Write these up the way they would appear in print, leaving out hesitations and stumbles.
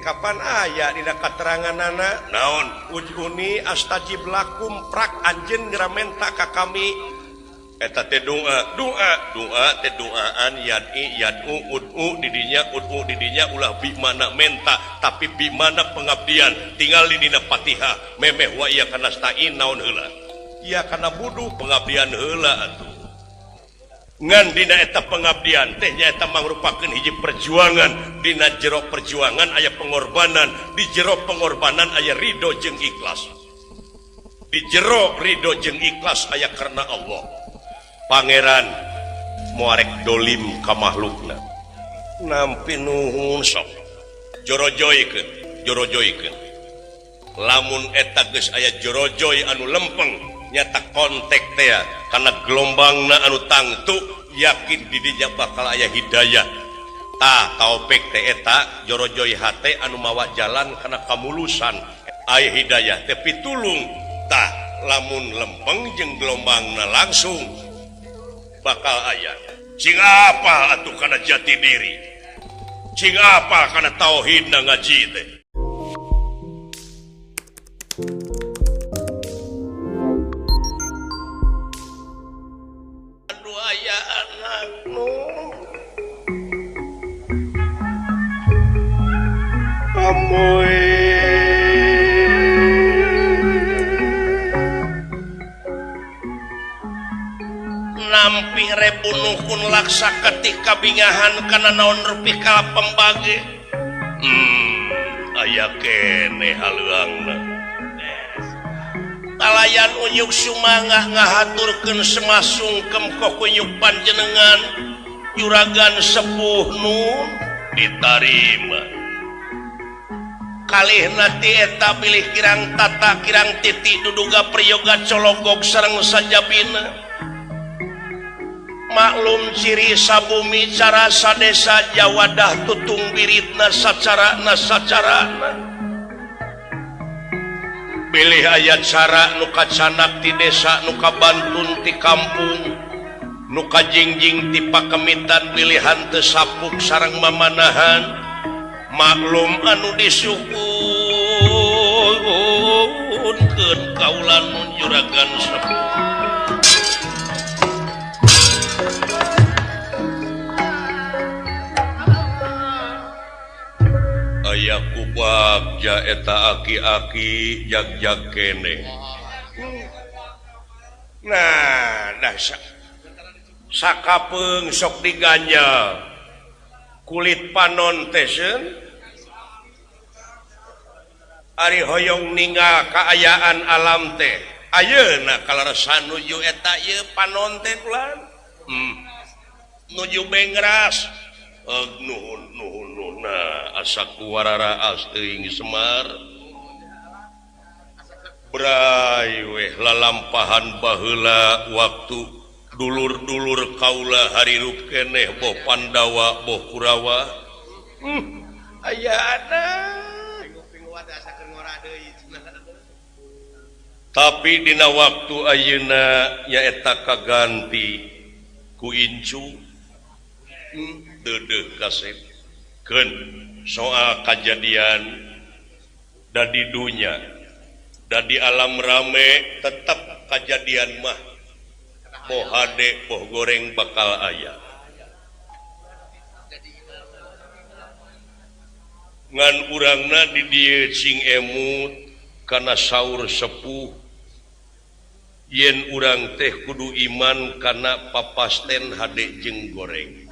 kapan aya dina katerangan anak naon ujuni astajib lakum prak anjeun ngramenta ka kami eta teh doa teh doaan yad'u ud'u didinya ulah bi mana menta tapi bi mana pengabdian tinggal di dina Fatihah memeh wa iyyaka nasta'in naon heula ieu kana buduh pengabdian heula atuh ngan dina eta pengabdian teh nyaeta mangrupakeun hiji perjuangan dina jero perjuangan aya pengorbanan di jero pengorbanan aya ridho jeung ikhlas di jero ridho jeung ikhlas aya karena Allah pangeran moarek dolim ka makhlukna nampi nuhun sok jorojoykeun lamun eta geus aya jorojoy anu lempeng nyata kontek teh karena gelombangna anu tangtu yakin di dinya bakal aya hidayah taufik teh eta jorojoy hate anu mawa jalan kana kamulusan aya hidayah teh pitulung lamun lempeng jeung gelombangna langsung bakal aya cing apa atuh kana jati diri cing apa kana tauhidna ngaji teh nampi rebunuhun laksa ketika bingahan kana naon rupi kala pembage aya kene haleuangna talayan unyuk sumangah ngahaturkeun semasungkem kokuyuk panjenengan juragan sepuh nun ditarima kalihna ti eta pilih kirang tata kirang titi duduga priyoga cologok sareng sajabina maklum ciri sabumi cara sadesa jawadah tutung biritna sacarana pilih ayat cara nuka canak ti desa nuka bantun ti kampung nuka jingjing ti pakemitan pilihan teu sapuk sareng mamanahan maklum anu disuhunkeun kaula nun juragan sepuh aya kubagja eta aki-aki jag-jag kene nah dahsyat sakapeung sok diganja kulit panon teh ari hoyong ningal kaayaan alam teh ayeuna kalaresan nuju eta ieu panon teh ulah nuju bengras nuhun asa kuwarara teuing Semar bray weh lalampahan baheula waktu dulur-dulur kaula harirup keneh boh Pandawa boh Kurawa aya ada tapi dina waktu ayeuna nyaeta kaganti ku incu deudeuh kasetkeun soal kejadian dan di dunia dan di alam rame tetap kejadian mah boh hade boh goreng bakal aya ngan urangna di dieu cing emut kana saur sepuh yen urang teh kudu iman kana papasten hade jeung goreng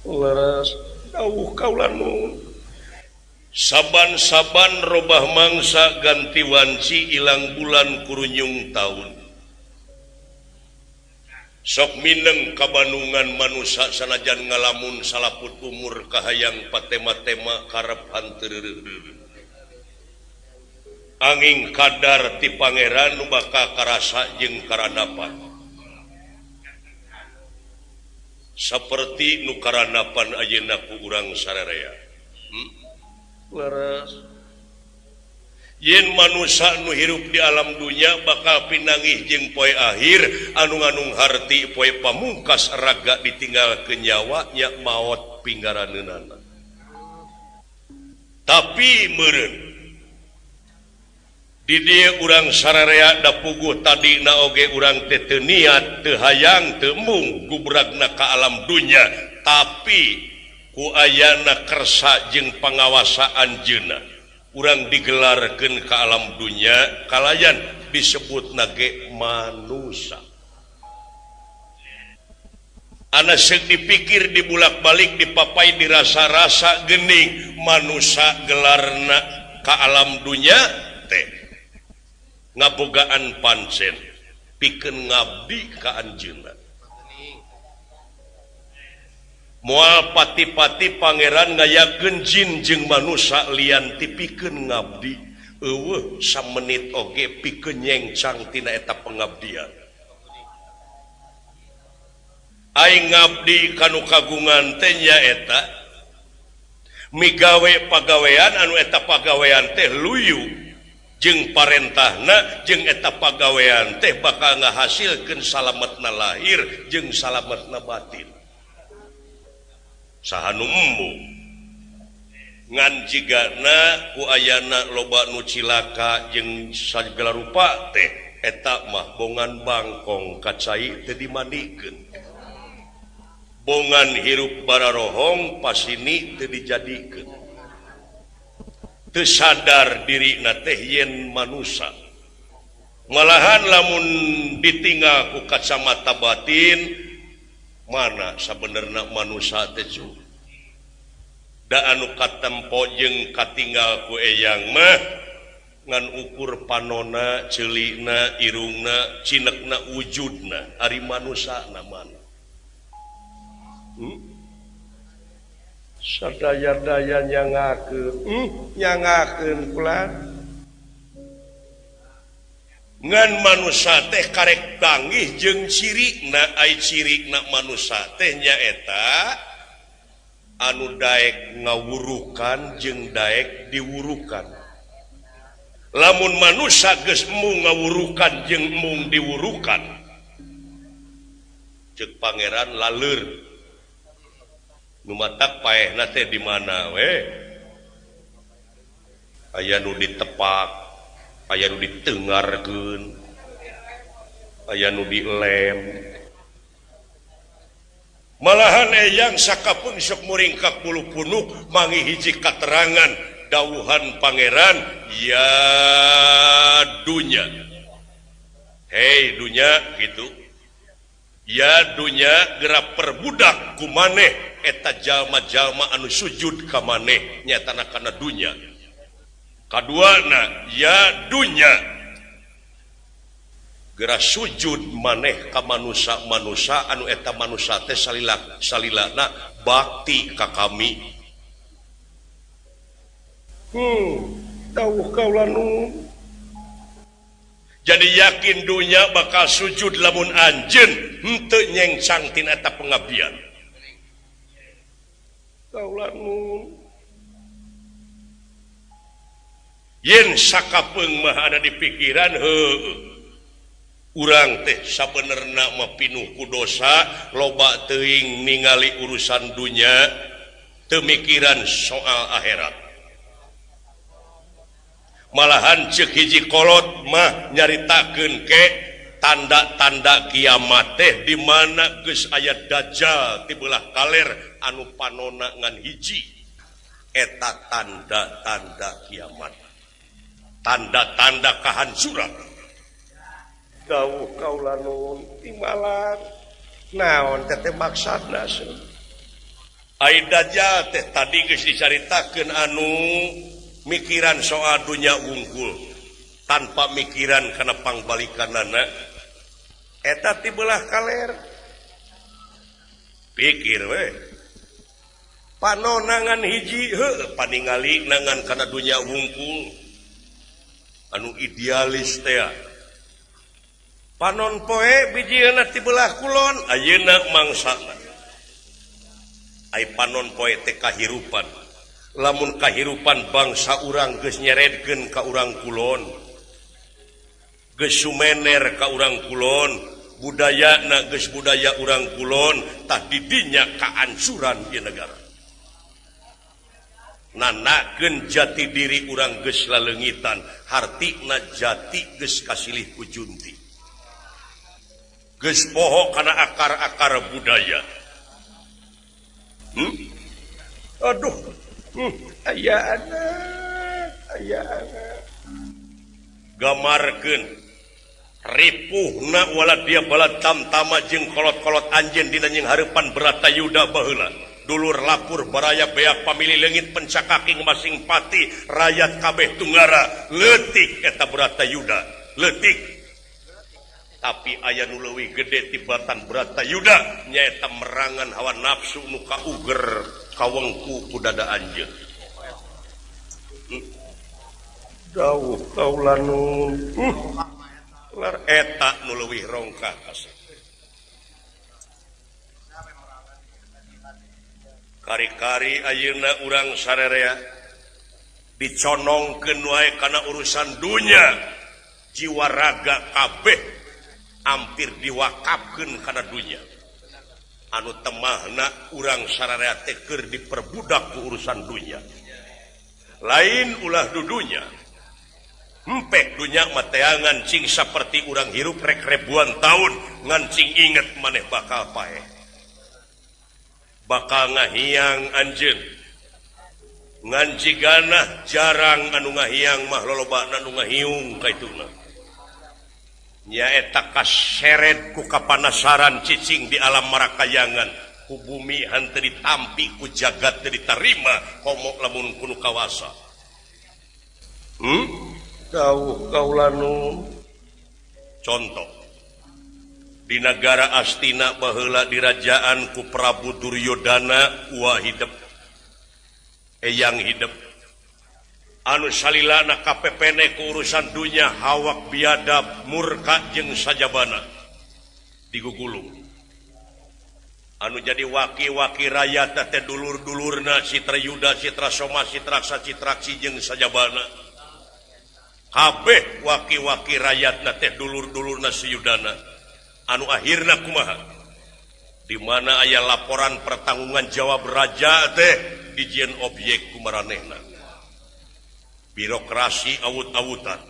leres dawuh kaula nun saban-saban robah mangsa ganti wanci ilang bulan kurunyung taun sok mineng kabanungan manusia sanajan ngalamun salaput umur kahayang patema-tema karep hanteu anging kadar ti pangeran nu bakal karasa jeung karanapan seperti nu karanapan ayeuna ku urang sararea leres yen manusia nu hirup di alam dunia bakal pinangih jeung poe akhir anu nganung harti poe pamungkas raga ditinggal ke nyawa nya maot pinggaraneunana tapi meureun di dieu urang sararea da puguh tadi na oge urang teh teu niat teu hayang teu mung gubragna ka alam dunya tapi ku ayana kersa jeung pangawasaan jeuna urang digelarkeun ka alam dunya kalayan disebutna ge manusia. Ana seuk dipikir dibulak-balik dipapai dirasa-rasa geuning manusia gelarna ka alam dunya teh ngabogaan pancen pikeun ngabdi ka anjeunna. Moal pati-pati pangeran ngayakeun jin jeung manusia lian ti pikeun ngabdi eueuh samenit oge pikeun nyengcang tina eta pengabdian. Aing ngabdi kanu kagungan teh nyaeta migawe pagawean anu eta pagawean teh luyu jeung parentahna jeung eta pagawean teh bakal ngahasilkeun salametna lahir jeung salametna batin. Saha nu embu ngan jigana ku ayana loba nu cilaka jeung sagala rupa teh eta mah bongan bangkong kacai teu dimandikeun. Bongan hirup bararohong pasini teu dijadikeun. Teu sadar dirina teh yen manusia. Malahan lamun ditinggal ku kacamata batin mana sabenerna manusia teh da anu katempo jeung katinggal ku eyang mah ngan ukur panona ceulina irungna cinekna wujudna ari manusia na mana sadaya-daya nyangakeun pula ngan manusia teh karek tanggih jeung cirikna ai cirikna manusia teh nyaeta anu daek ngawurukan jeung daek diwurukan. Lamun manusia geus mung ngawurukan jeung mung diwurukan ceuk pangeran laleur nu matak paehna teh di mana we aya nu ditepak aya nu ditengarkeun aya nu dilem malahan eyang sakapun sok muringkak bulu punuk mangi hiji katerangan dawuhan pangeran ya dunya hei dunya gitu ya dunya gerak perbudak ku maneh eta jalma-jalma anu sujud ka maneh nyatana kana dunya. Kaduana ya dunya gerak sujud maneh ka manusia anu eta manusia teh salilana bakti ka kami. Tauh kaula nu jadi yakin dunya bakal sujud lamun anjeun henteu nyengcang tina eta pengabdian. Kaula nu yen sakapeung mah ada di pikiran urang teh sabenerna mah pinuh ku dosa loba teuing ningali urusan dunya teu mikiran soal akhirat. Malahan ceuk hiji kolot mah nyaritakeun ke tanda-tanda kiamat teh di mana geus aya dajjal ti beulah kaler anu panonna ngan hiji eta tanda-tanda kiamat tanda-tanda kahancuran. Dawuh kaula nuhun timbalan naon teh maksudna ai dajjal teh tadi geus dicaritakeun anu mikiran soal dunya wungkul tanpa mikiran kana pangbalikanana eta ti beulah kaler pikir we panonangan hiji paningali nangan kana dunya wungkul anu idealis teh panon poe bijieuna ti beulah kulon ayeuna mangsana ai panon poe teh kahirupan. Lamun kahirupan bangsa urang geus nyeredkeun ka urang kulon geus sumener ka urang kulon budayana geus budaya urang kulon tah di dinya kaancuran ieu negara nanakeun jati diri urang geus laleungitan hartina jati geus kasilih ku junti geus poho kana akar-akar budaya aduh aya anak gamarkeun ripuhna wala dia bala tamtama jeung kolot-kolot anjeun dina nying hareupan Bratayuda baheula dulur lapur baraya beak pamili leungit pencakaking masing pati rakyat kabeh tunggara leutik eta Bratayuda leutik tapi aya nu leuwih gede tibatan Bratayuda nyaeta merangan hawa nafsu nu kauger kawengku ku dada anjeun dawuh kaulanun lar eta nu leuwih rongkah kasih kari-kari ayeuna urang sarerea diconongkeun wae kana urusan dunya jiwa raga kabeh hampir diwakafkeun kana dunya anu temahna urang sarerea teh keur diperbudak ku urusan dunya lain ulah dudunya empek dunya mah teh ngancing saperti urang hirup rek ribuan tahun ngancing inget maneh bakal paeh bakal ngahiang anjeun ngan jigana jarang anu ngahiang mah lolobana anu ngahiung kaituna nya eta kaseret ku kapanasaran cicing di alam marakayangan ku bumi henteu ditampi ku jagat teu ditarima komo lamun kudu kawasa dawuh kaulanu contoh di negara Astina baheula dirajaan ku Prabu Duryodana ulah hidup eyang hidup anu salilana kapepene ku urusan dunya hawak biadab murka jeung sajabana digugulung anu jadi waki-waki rakyat teh dulur-dulurna Citrayuda Citrasoma Citraksa Citraksi jeung sajabana kabeh waki-waki rakyatna teh dulur-dulurna Suyudana anu akhirna kumaha di mana aya laporan pertanggungan jawab raja teh dijieun objek ku maranehna birokrasi awut-awutan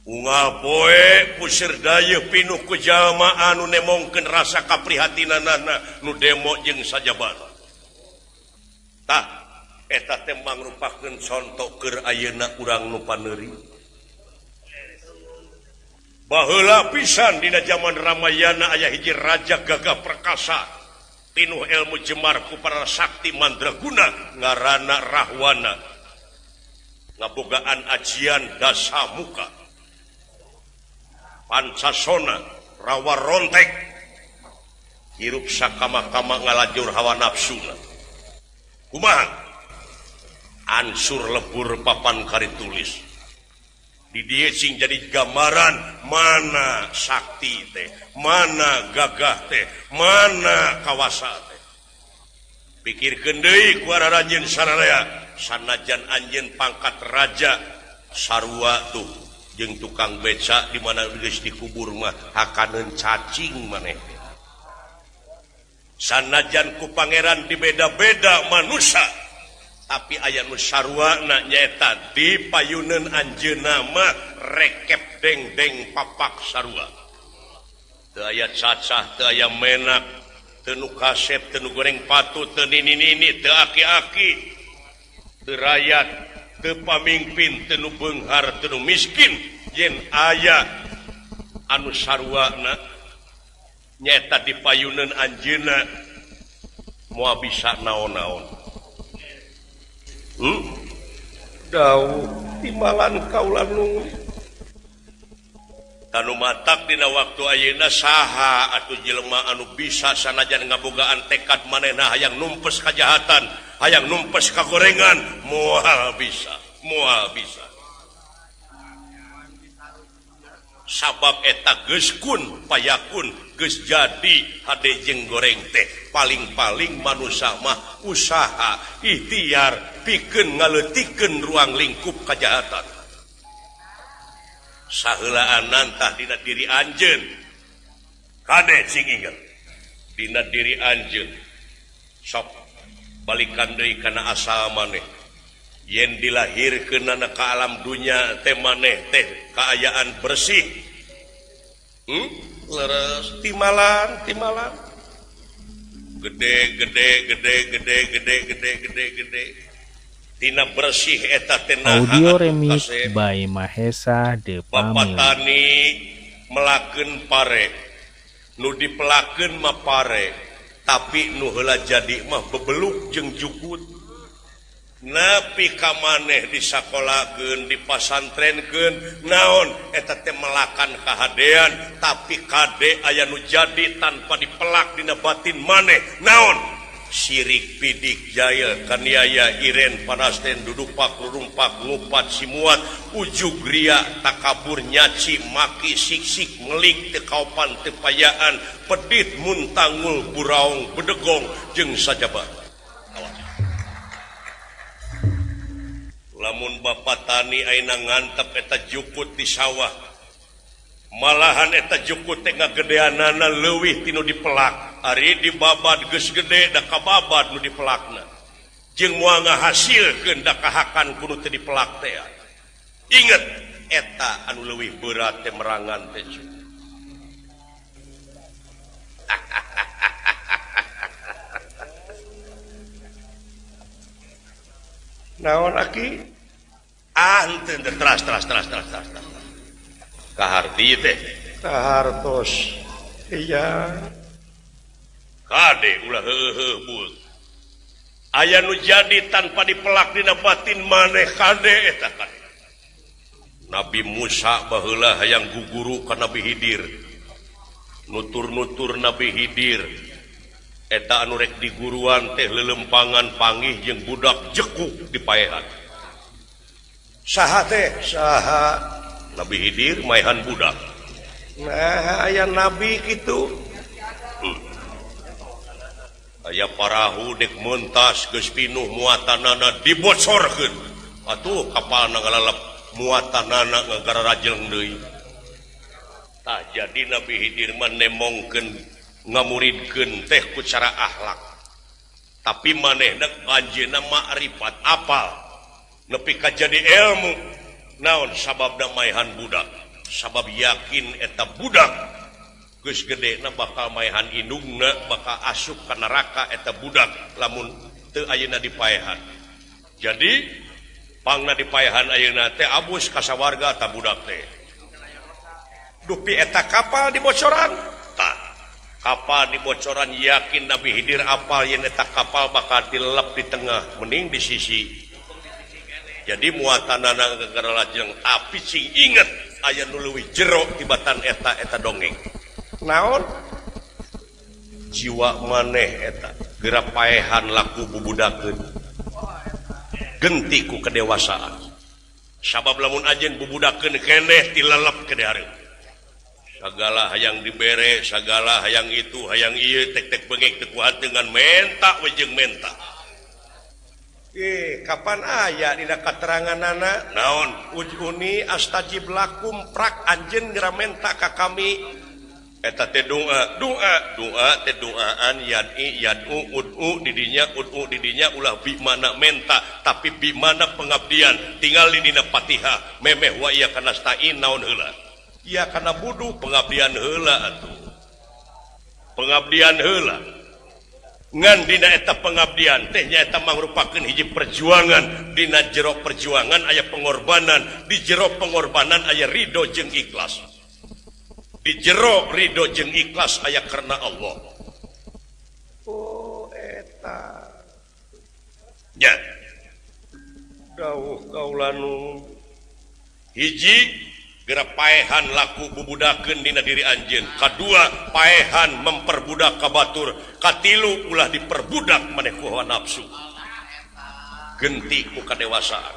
unggal poe puseur dayeuh pinuh ku jalma anu nemongkeun rasa kaprihatinanna nu demo jeung sajabana tah eta teh mangrupakeun contoh keur ayeuna urang nu paneuri baheula pisan dina zaman Ramayana aya hiji raja gagah perkasa pinuh ilmu jemar ku para sakti mandraguna ngaranna Rahwana ngabogaan ajian Dasamuka Pancasona rawa rontek hirup sakama-kama ngalajur hawa nafsuna kumaha ansur lebur papan karitulis di dieu sing jadi gambaran mana sakti teh mana gagah teh mana kawasa teh pikirkeun deui ku araranjeun sararea sanajan anjeun pangkat raja sarua tuh jeung tukang beca di mana geus dikubur mah hakaneun cacing maneh sanajan ku pangeran dibeda-beda manusia tapi aya nu sarwana nyaeta dipayuneun anjeunna mah rekep deng-deng papak sarua teu aya cacah teu aya menak teu nu kasep teu nu goreng patut teu nini-nini teu aki-aki teu rakyat teu pamimpin teu nu beunghar teu nu miskin yen aya anu sarwana nyaeta dipayuneun anjeunna moal bisa naon-naon dawuh timbalan kaulanu tanu matak dina waktu ayeuna saha atuh jelema anu bisa sanajan ngabogaan tekad manehna hayang numpes kajahatan hayang numpes kagorengan moal bisa sabab eta geus kun payakun geus jadi hade jeung goreng teh paling-paling manusia mah usaha ikhtiar pikeun ngaleutikeun ruang lingkup kajahatan saheulaan tah dina diri anjeun kade sing inget dina diri anjeun sok balikan deui kana asal maneh yen dilahirkeun ka alam dunya teh maneh teh kaayaan bersih leres timalan gede tina bersih eta teh Audio remix by Mahesa The Bapak Family. Tani melakeun pare nu dipelakeun mah pare tapi nu heula jadi mah bebeluk jeung jukut nepi ka maneh disakolakeun dipasantrenkeun naon eta teh melakan kahadean tapi kade aya nu jadi tanpa dipelak dina batin maneh naon sirik pidik jaya kaniaya iren panasten dudupak lurumpak ngupat simuat ujug ria takabur nyaci maki siksik melik teu kaupan teu payaan pedit muntangul buraung bedegong jeung sajaba lamun Bapak Tani ayeuna ngantep eta jukut di sawah malahan eta jukut teh ngagedeanana leuwih tinu dipelak ari dibabad geus gede da kababad nu dipelakna jeung moal ngahasilkeun da kahakan kudu teu dipelak teh inget eta anu leuwih berat teh merangan teh naon aki henteu teras kahardi teh kahartos iya kade ulah heuheuh bul aya nu jadi tanpa dipelak dina batin maneh kade eta kade Nabi Musa baheula hayang guguru ka Nabi Hidir nutur-nutur Nabi Hidir eta anu rek diguruan teh lelempangan panggih jeung budak jekuk di paehan saha teh saha Nabi Hidir maehan budak nah aya nabi kitu aya parahu dek mentas geus pinuh muatanana dibocorkeun atuh kapalna ngalalap muatanana ngagara rajeng deui tah jadi Nabi Hidir mah nemongkeun ngamuridkeun teh ku cara akhlak tapi manehna anjeunna makrifat apal nepi ka jadi ilmu naon sababna maehan budak sabab yakin eta budak geus gedena bakal maehan indungna bakal asup ka neraka eta budak lamun teu ayeuna dipaehan jadi pangna dipaehan ayeuna teh abus ka sawarga ta budak teh dupi eta kapal dibocoran tah kapal dibocoran yakin Nabi Hidir apal yen eta kapal bakal dilelep di tengah mending di sisi jadi muatanana gegara lajeng tapi sing inget aya nu leuwih jero tibatan eta dongeng naon jiwa maneh eta geura paehan laku bubudakeun genti ku kedewasaan sabab lamun anjeun bubudakeun keneh tilelep ke dihareup sagala hayang dibere sagala hayang itu hayang ieu tek-tek bengek teu kuat dengan menta we jeung menta kapan aya dina kateranganana naon ujuni astajib lakum prak anjeun geura menta ka kami eta teh doa teh doaan yad'u ud'u didinya ulah bi mana menta tapi bi mana pengabdian tinggal dina Fatihah memeh wa iyyaka nasta'in naon heula ieu kana buduh pengabdian heula atuh pengabdian heula ngan dina eta pengabdian teh nyaeta mangrupakeun hiji perjuangan dina jero perjuangan aya pengorbanan di jero pengorbanan aya ridho jeung ikhlas di jero ridho jeung ikhlas aya karena Allah oh eta nya dawuh kaula nu hiji geura paehan laku bubudakeun dina diri anjeun kadua paehan memperbudak ka batur katilu ulah diperbudak maneh ku hawa nafsu genti ku kadewasaan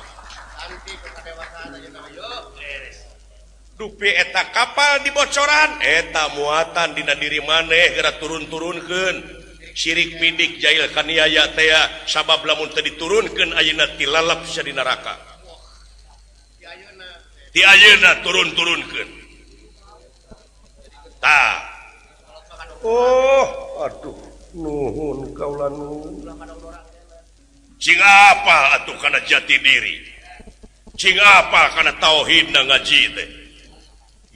dupi eta kapal dibocoran eta muatan dina diri maneh geura turun-turunkeun sirik pidik jail kaniaya teh sabab lamun teu diturunkeun ayeuna tilalap sia di neraka di ayeuna turun-turunkeun tah oh aduh nuhun kaula nuhun Cing apa atuh kana jati diri? Cing apa kana tauhid na ngaji teh?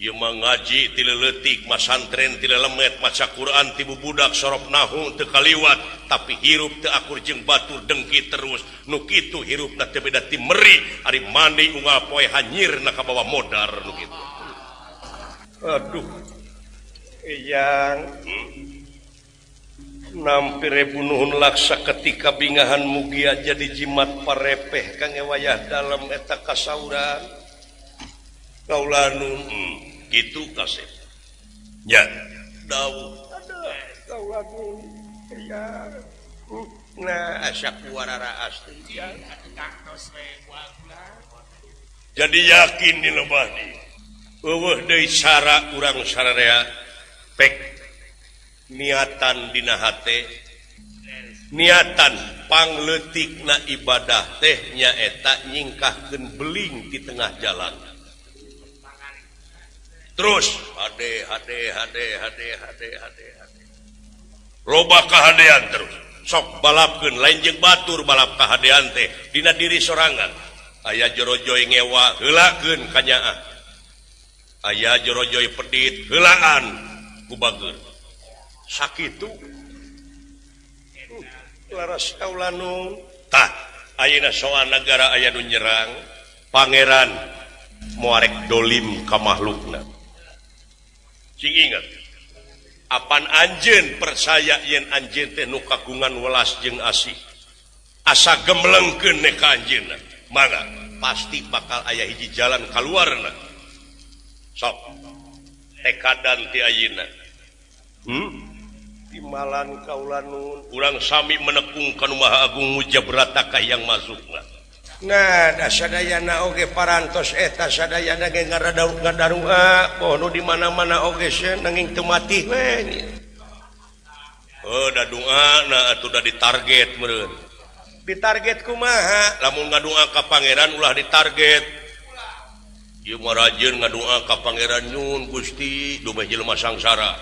Ieu mah ngaji ti leuletik, masantren ti lelemet, maca Quran ti bubudak sorop nahu teu kaliwat, tapi hirup teu akur jeung batur dengki terus. Nu kitu hirupna teu beda ti meri, ari mandi unggal poe hanyirna ka bawah modar nu kitu. Aduh. Eyang. Nampire bunuhun laksa ketika bingahan mugia jadi jimat parepeh kang wayah dalam eta kasauran. Kaulanun gitu kasih. Ya, dawu. Kaulanun. Ya. Nah, asyak warara asli. Jadi yakin di lebadi. Eueuh deui cara urang sararea pek niatan dina hate, niatan pangleutikna ibadah teh nyaeta nyingkahkeun beling di tengah jalan. Terus hade loba kahadean terus sok balapkeun lain jeung batur balap kahadean teh dina diri sorangan. Aya jorojoy ngewa heulakeun ka nyaah, aya jorojoy pedit heulaan ku bageun sakitu. Laras kaulanun tah ayeuna soal negara aya nu nyerang pangeran moarek dolim ka makhlukna. Cing ingat apan anjeun percaya yen anjeun teh nu kagungan welas jeung asih, asa gemlengkeun ne ka anjeunna, mangga pasti bakal aya hiji jalan kaluarna. Sok tekadan ti ayeuna. Timalan kaulanun urang sami menekung kanu Maha Agung mujabrata ka yang masukna. Nah, da sadayana oge parantos eta sadayana ge ngadarua poho nu di mana-mana oge sia nanging teu mati we. Oh, da doana atuh da ditarget meureun. Ditarget kumaha? Lamun ngadoa ka pangeran ulah ditarget. Ieu mah rajin ngadoa ka pangeran nyun Gusti dumeh jelema sangsara.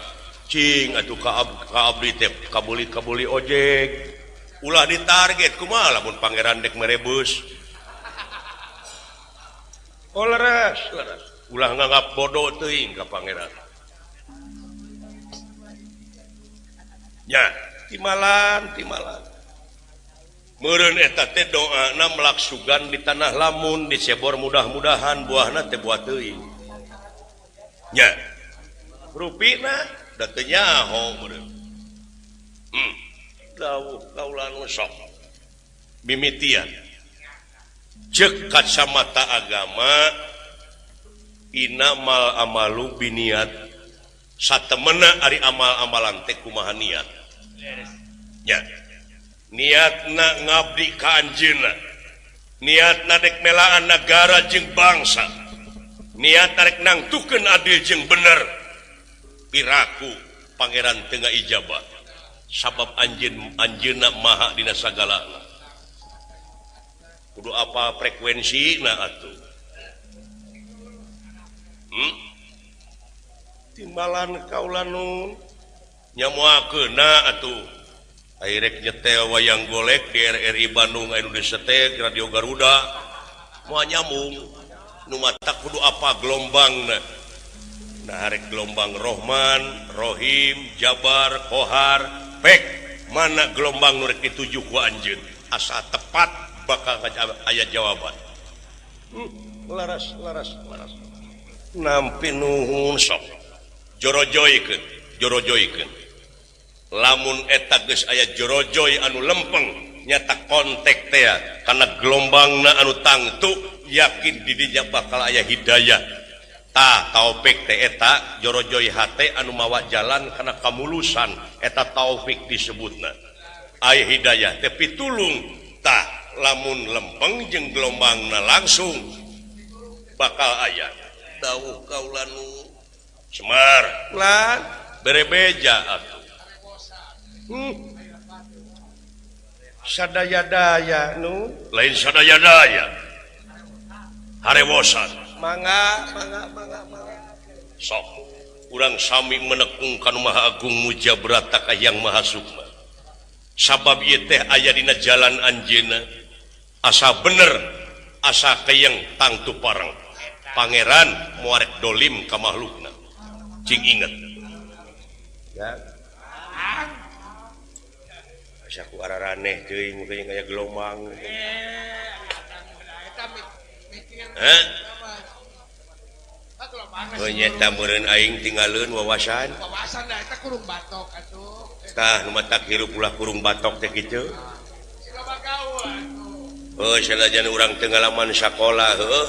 Cing atuh ka abdi teh kabuli ojek. Ulah ditarget kumaha lamun pangeran dek merebus. Oh leres. Ulah nganggap bodoh teuing ka pangeran. Nya, timalan. Meureun eta teh doana melaksugan di tanah lamun disebor mudah-mudahan buahna teh buah teuing. Nya. Rupina da teu nyaho meureun. Dawuh kaulan sok. Mimitian. Cek kacamata agama inamal amalu biniat satemena ari amal-amalan teh kumaha niat. Nya. Niatna ngabdi ka anjeunna, niatna dek melaan negara jeung bangsa, niat rek nangtukeun adil jeung bener. Piraku pangeran teu ngaijabah sabab anjeunna maha dina sagalana. Kudu apa frekuensina atuh? Timbalan kaulanun nyamuakeuna atuh. Airek nyetel wayang golek di RRI Bandung Indonesia teh Radio Garuda moal nyambung nu matak kudu apa gelombangna. Nah arek gelombang Rohman, Rohim, Jabar, Kohar, pek mana gelombang nu rek dituju ku anjeun asa tepat bakal aya jawaban. Laras. Nampi nuhun sok. Jorojoykeun. Lamun eta geus aya jorojoy anu lempeng nyata kontek teh kana gelombangna anu tangtu yakin di dinya bakal aya hidayah. Tah taufik teh eta jorojoy hate anu mawa jalan kana kamulusan eta taufik disebutna. Aya hidayah teh pitulung tah lamun lempeng jeung gelombangna langsung bakal aya. Dawuh kaulanu Semar lan berebeja atuh. Sadaya-daya nu lain sadaya-daya harewosan mangga sok urang sami menekung kanu Maha Agung mujabrata ka yang maha sukma sabab ieu teh aya dina jalan anjeunna asa bener asa kayeng tangtu parang pangeran muarek dolim ka makhlukna cing inget ya asa ku araraneh teuing mungkin aya gelombang nyata meureun aing tinggalkeun wawasan dah eta kurung batok atuh tah nu matak hirup ulah kurung batok teh kitu siga gaul atuh oh sanajan urang teu ngalaman sakola heuh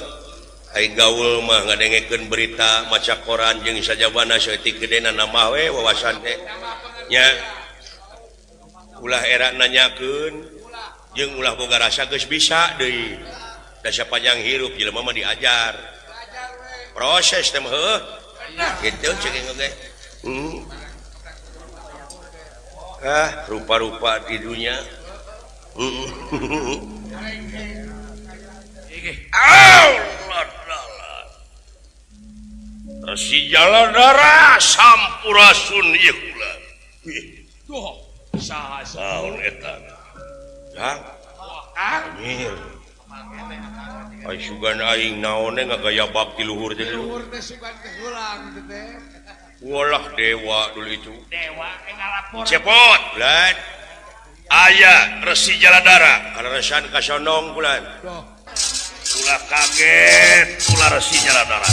ai gaul mah ngadengekeun berita maca koran jeung sajabana saeutik gedena nama we wawasan teh nya ulah era nanyakeun jeung ulah boga rasa geus bisa deui da sapanjang hirup jelema mah diajar proses teh mah heuh kitu ceuk ge rupa-rupa di dunia Resi Jaladara sampurasun ieu kula tuh saha saun eta ya amin ai sugan aing naone ngagaya bakti luhur teh luhur teh sugan teh ulang teh walah dewa dulu itu dewa ngalapor cepot bulan aya Resi Jaladara kaleresan ka sonong bulan ulah kaget ulah Resi Jaladara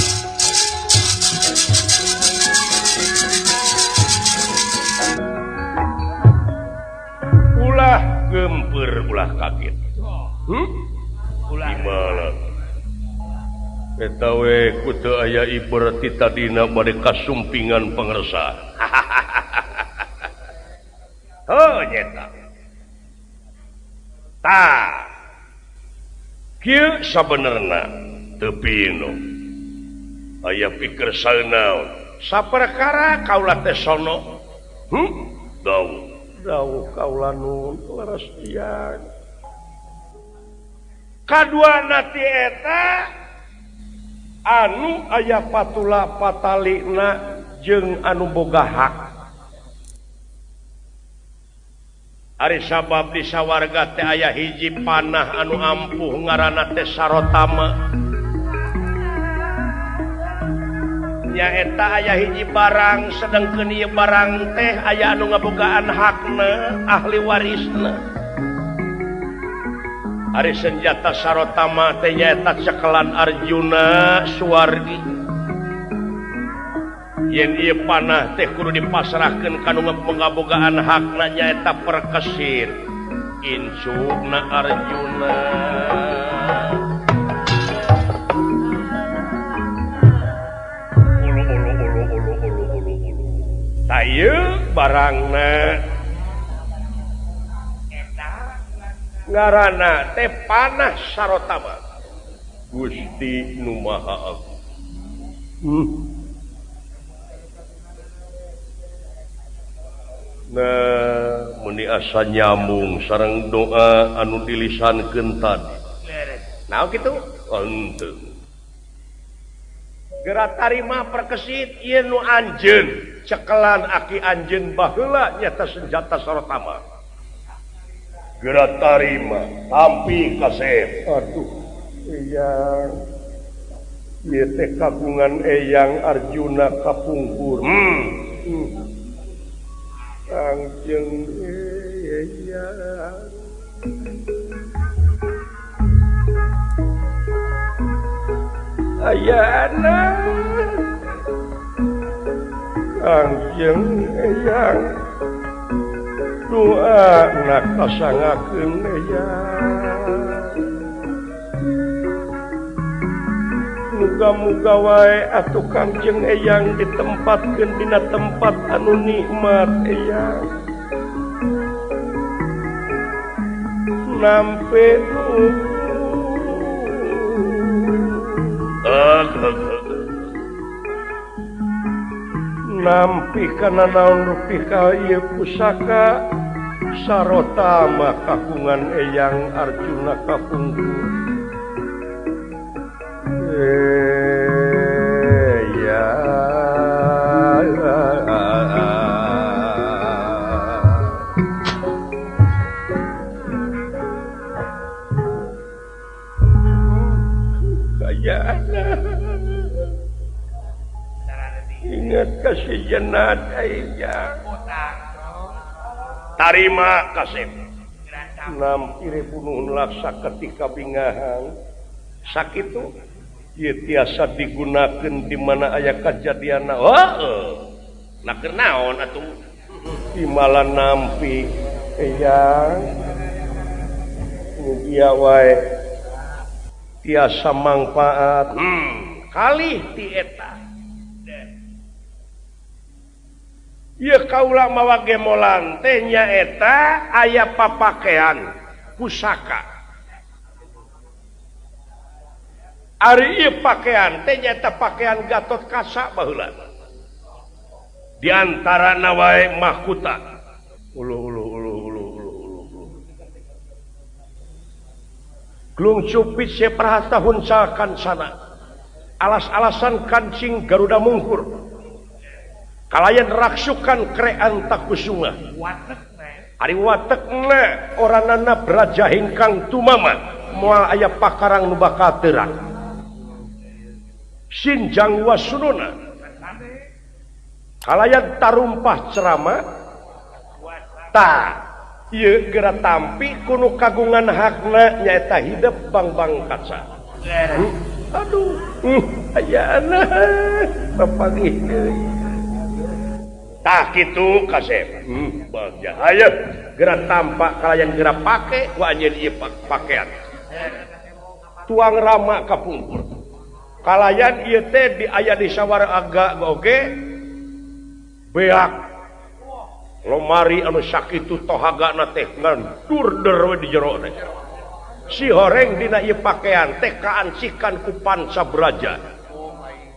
ulah gempeur ulah kaget ulah gimana eta we kudu aya ibarat tadina bade kasumpingan pangresa oh nyata tah kieu sabenerna teu pino aya pikir saeunaon saperkara kaula teh sono dawuh kaula nun larasdian kaduana ti eta anu aya patula patalina jeung anu boga hak ari sabab di sawarga teh aya hiji panah anu ampuh ngaranna teh Sarotama nyaeta aya hiji barang sedengkeun ieu barang teh aya anu ngabogaan hakna ahli warisna ari senjata Sarotama teh nyaeta cekelan Arjuna Suwargi yen ieu panah teh kudu dipasrahkeun ka nu ngabogaan hakna nyaeta perkesir insuna Arjuna tayu barangna ngaranna teh panah Sarotama Gusti Nu Maha Agung nah muni asa nyambung sareng doa anu dilisankeun tadi naon kitu henteu geura tarima perkesit ieu nu anjeun cekelan aki anjeun baheula nyata senjata Sarotama geura tarima tampi kasep aduh eyang ieu teh kagungan eyang Arjuna kapungkur Kangjeng eyang ayana Kangjeng eyang doa nak kasangakeun eyang muga-muga wae atuh Kangjeng eyang ditempatkeun dina tempat anu nikmat eyang nampe nampi kana naon rupi ka ieu pusaka Sarotama kagungan eyang Arjuna kapungkur ya ingat kasih jenat tarima kasih nampire bunuh laksa ketika bingahan sakit tuh tiasa digunakan di mana aya kejadian nak naon atuh imala nampi iya wae tiasa manfaat kali ti eta ieu kaula mawa gemolan teh nyaeta aya papakean pusaka ari ieu pakaian teh nyaeta pakaian Gatot Kaca baheula di antarana wae mahkota Glung cupit seprahata huncakan sana alas-alasan kancing Garuda Mungkur kalayan raksukan krean takusuma ari watekna oranana Braja Hingkang Tumama moal aya pakarang nu bakal terang Sinjang Wasununa kalayan tarumpah ceramah ieu geura tampi kuno kagungan hakna nyaeta hidup Bang Kaca aduh ayana papangih deui tah kitu kasep bagja ayeuna geura tampak kalayan geura pake ku anjeun ieu pakean tuang rama kapungkur kalayan ieu teh di aya di Sawaraga oge beak lomari anu sakitu tohagana teh ngandur we di jero teh si horeng dina ieu pakean teh kaancikan ku panca braja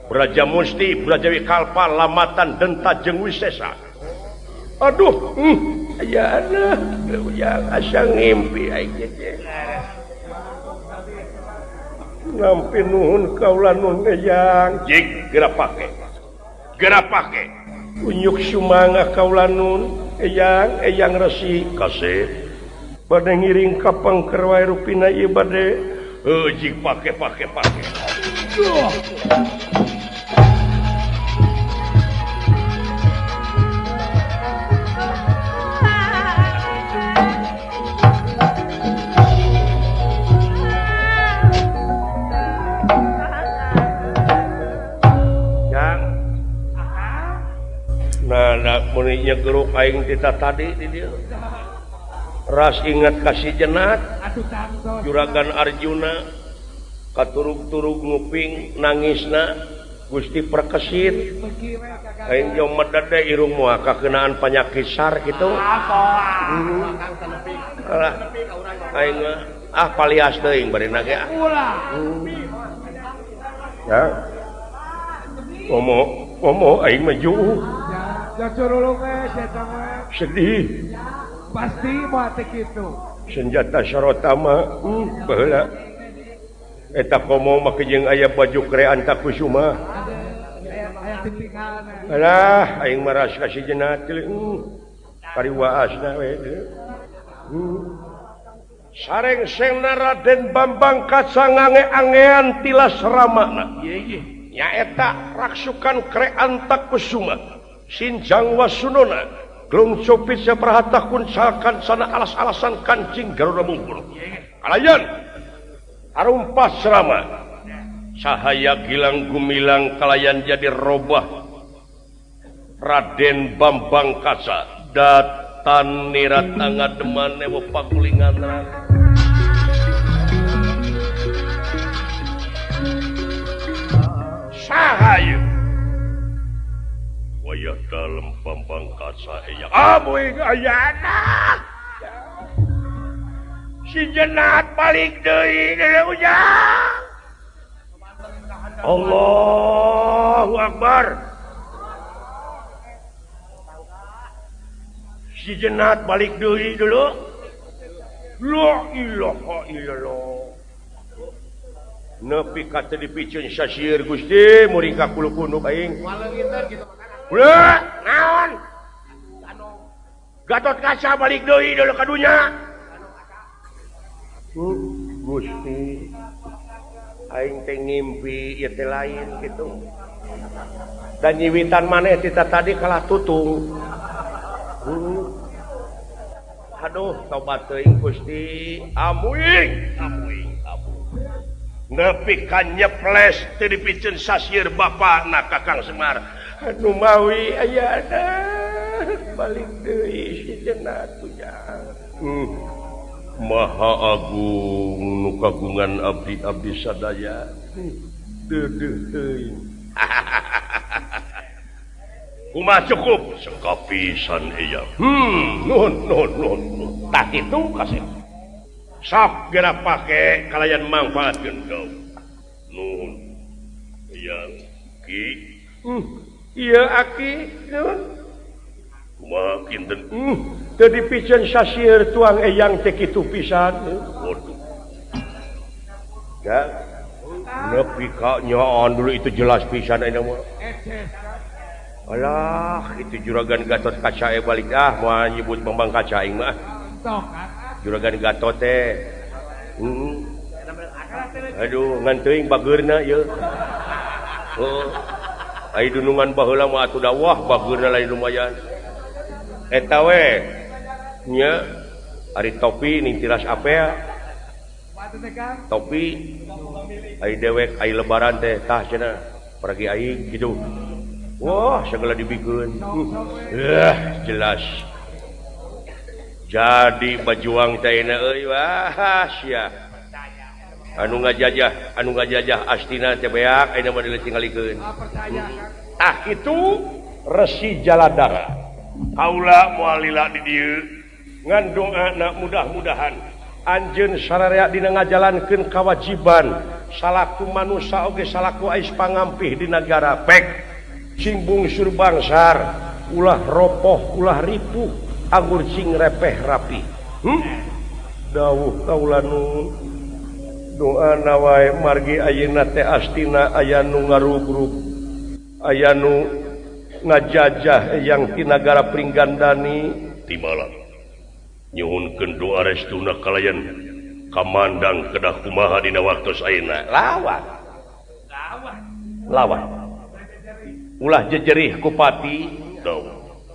Braja Musti Braja Wikalpa Lamatan Denta jeung Wisesa aduh ayana yang asa ngimpi aing teh nampi nuhun kaula nun yang jig geura pake unyuk sumangga kaula nun eyang resi kasih bade ngiring ka pangker wae rupina ieu bade jig pake muninya geruk aing tita tadi di dia ras ingat kasih jenat juragan Arjuna katurug-turug nguping nangisna Gusti perkesit aing jong medade irung moal kakenaan penyakit sar kitu alah aing palias teuing barina ge ya Momo aing maju sedih pasti mati gitu senjata sarotama baheula eta komo make jeung aya baju krean takusuma alah aing maras kasih jenat kariwaasna we sareng sengna Raden Bambang Kaca ngange-angean tilas ramana nyaeta raksukan krean takusuma Sinjang Wasunona Glung cupit seprahata kuncakan sana alas-alasan kancing Garuda Mungkur kalayan arumpah serama cahaya gilang gumilang kalayan jadi robah Raden Bambang Kaca datan nirat ngademan ewo pakulingan cahaya wayah dalam Bambang Kaca eyang amoy ayana si jenat balik deui ujang Allahu Akbar si jenat balik deui dulu la ilaha illallah nepi ka teu dipikeun sasieun Gusti muring ka kulu-kulu aing ulah naon Gatot Kaca balik deui dulu ka dunya Gusti aing teh ngimpi ieu teh lain gitu. Dan nyiwitan maneh kita tadi kalah tutung. Aduh, tobat teuing Gusti. Amuing. Nepi ka nyeples teu dipikeun sasieun bapana Kakang Semar. Anu mawi ayana balik deui si cenah atunya. Maha Agung nu kagungan abdi-abdi sadaya. Deudeuh teuing. Kumaha cukup sekapisan iya. Nuhun. Tak itu kasih. Sok geura pake kalayan mangpaatkeun kau. Nuhun. Iya, Ki. Iya, Aki. Nuhun. Kumaha kinten? Teu dipikeun sasieun tuang eyang teh kitu pisan. Waduh. Ya. Nepi ka nyoon dulu itu jelas pisan ayeuna mah. Alah, itu juragan Gatot Kaca balik moal nyebut Bambang Kaca aing mah. Juragan Gatot teh. Aduh, ngan teuing bageurna ieu. Ai dunungan baheula mah atuh dawah bageurna lain lumayan. Eta we nya ari topi ning tiras apea. Topi ai dewek ai lebaran teh tah cenah pergi aing kitu. Wah, segala dibikeun. Jelas. Jadi bajuang teh euy wah sia. Anu ngajajah astina teh beak ayeuna mah ditinggalikeun. Kitu Resi Jaladara. Kaula moal lila di dieu ngan doana mudah-mudahan anjeun sararea dina ngajalankeun kewajiban salaku manusia oge salaku ais pangampih di nagara pek cing bungsur bangsar ulah ropoh ulah ripuh anggur cing repeh rapi dawuh kaula nu doana wae margi ayeuna teh astina aya nu ngarugrug aya nu ngajajah yang ti nagara Pringgandani timala nyuhunkeun doa restuna kalayan kamandang kedah kumaha dina waktos ayeuna lawan ulah jejerih ku pati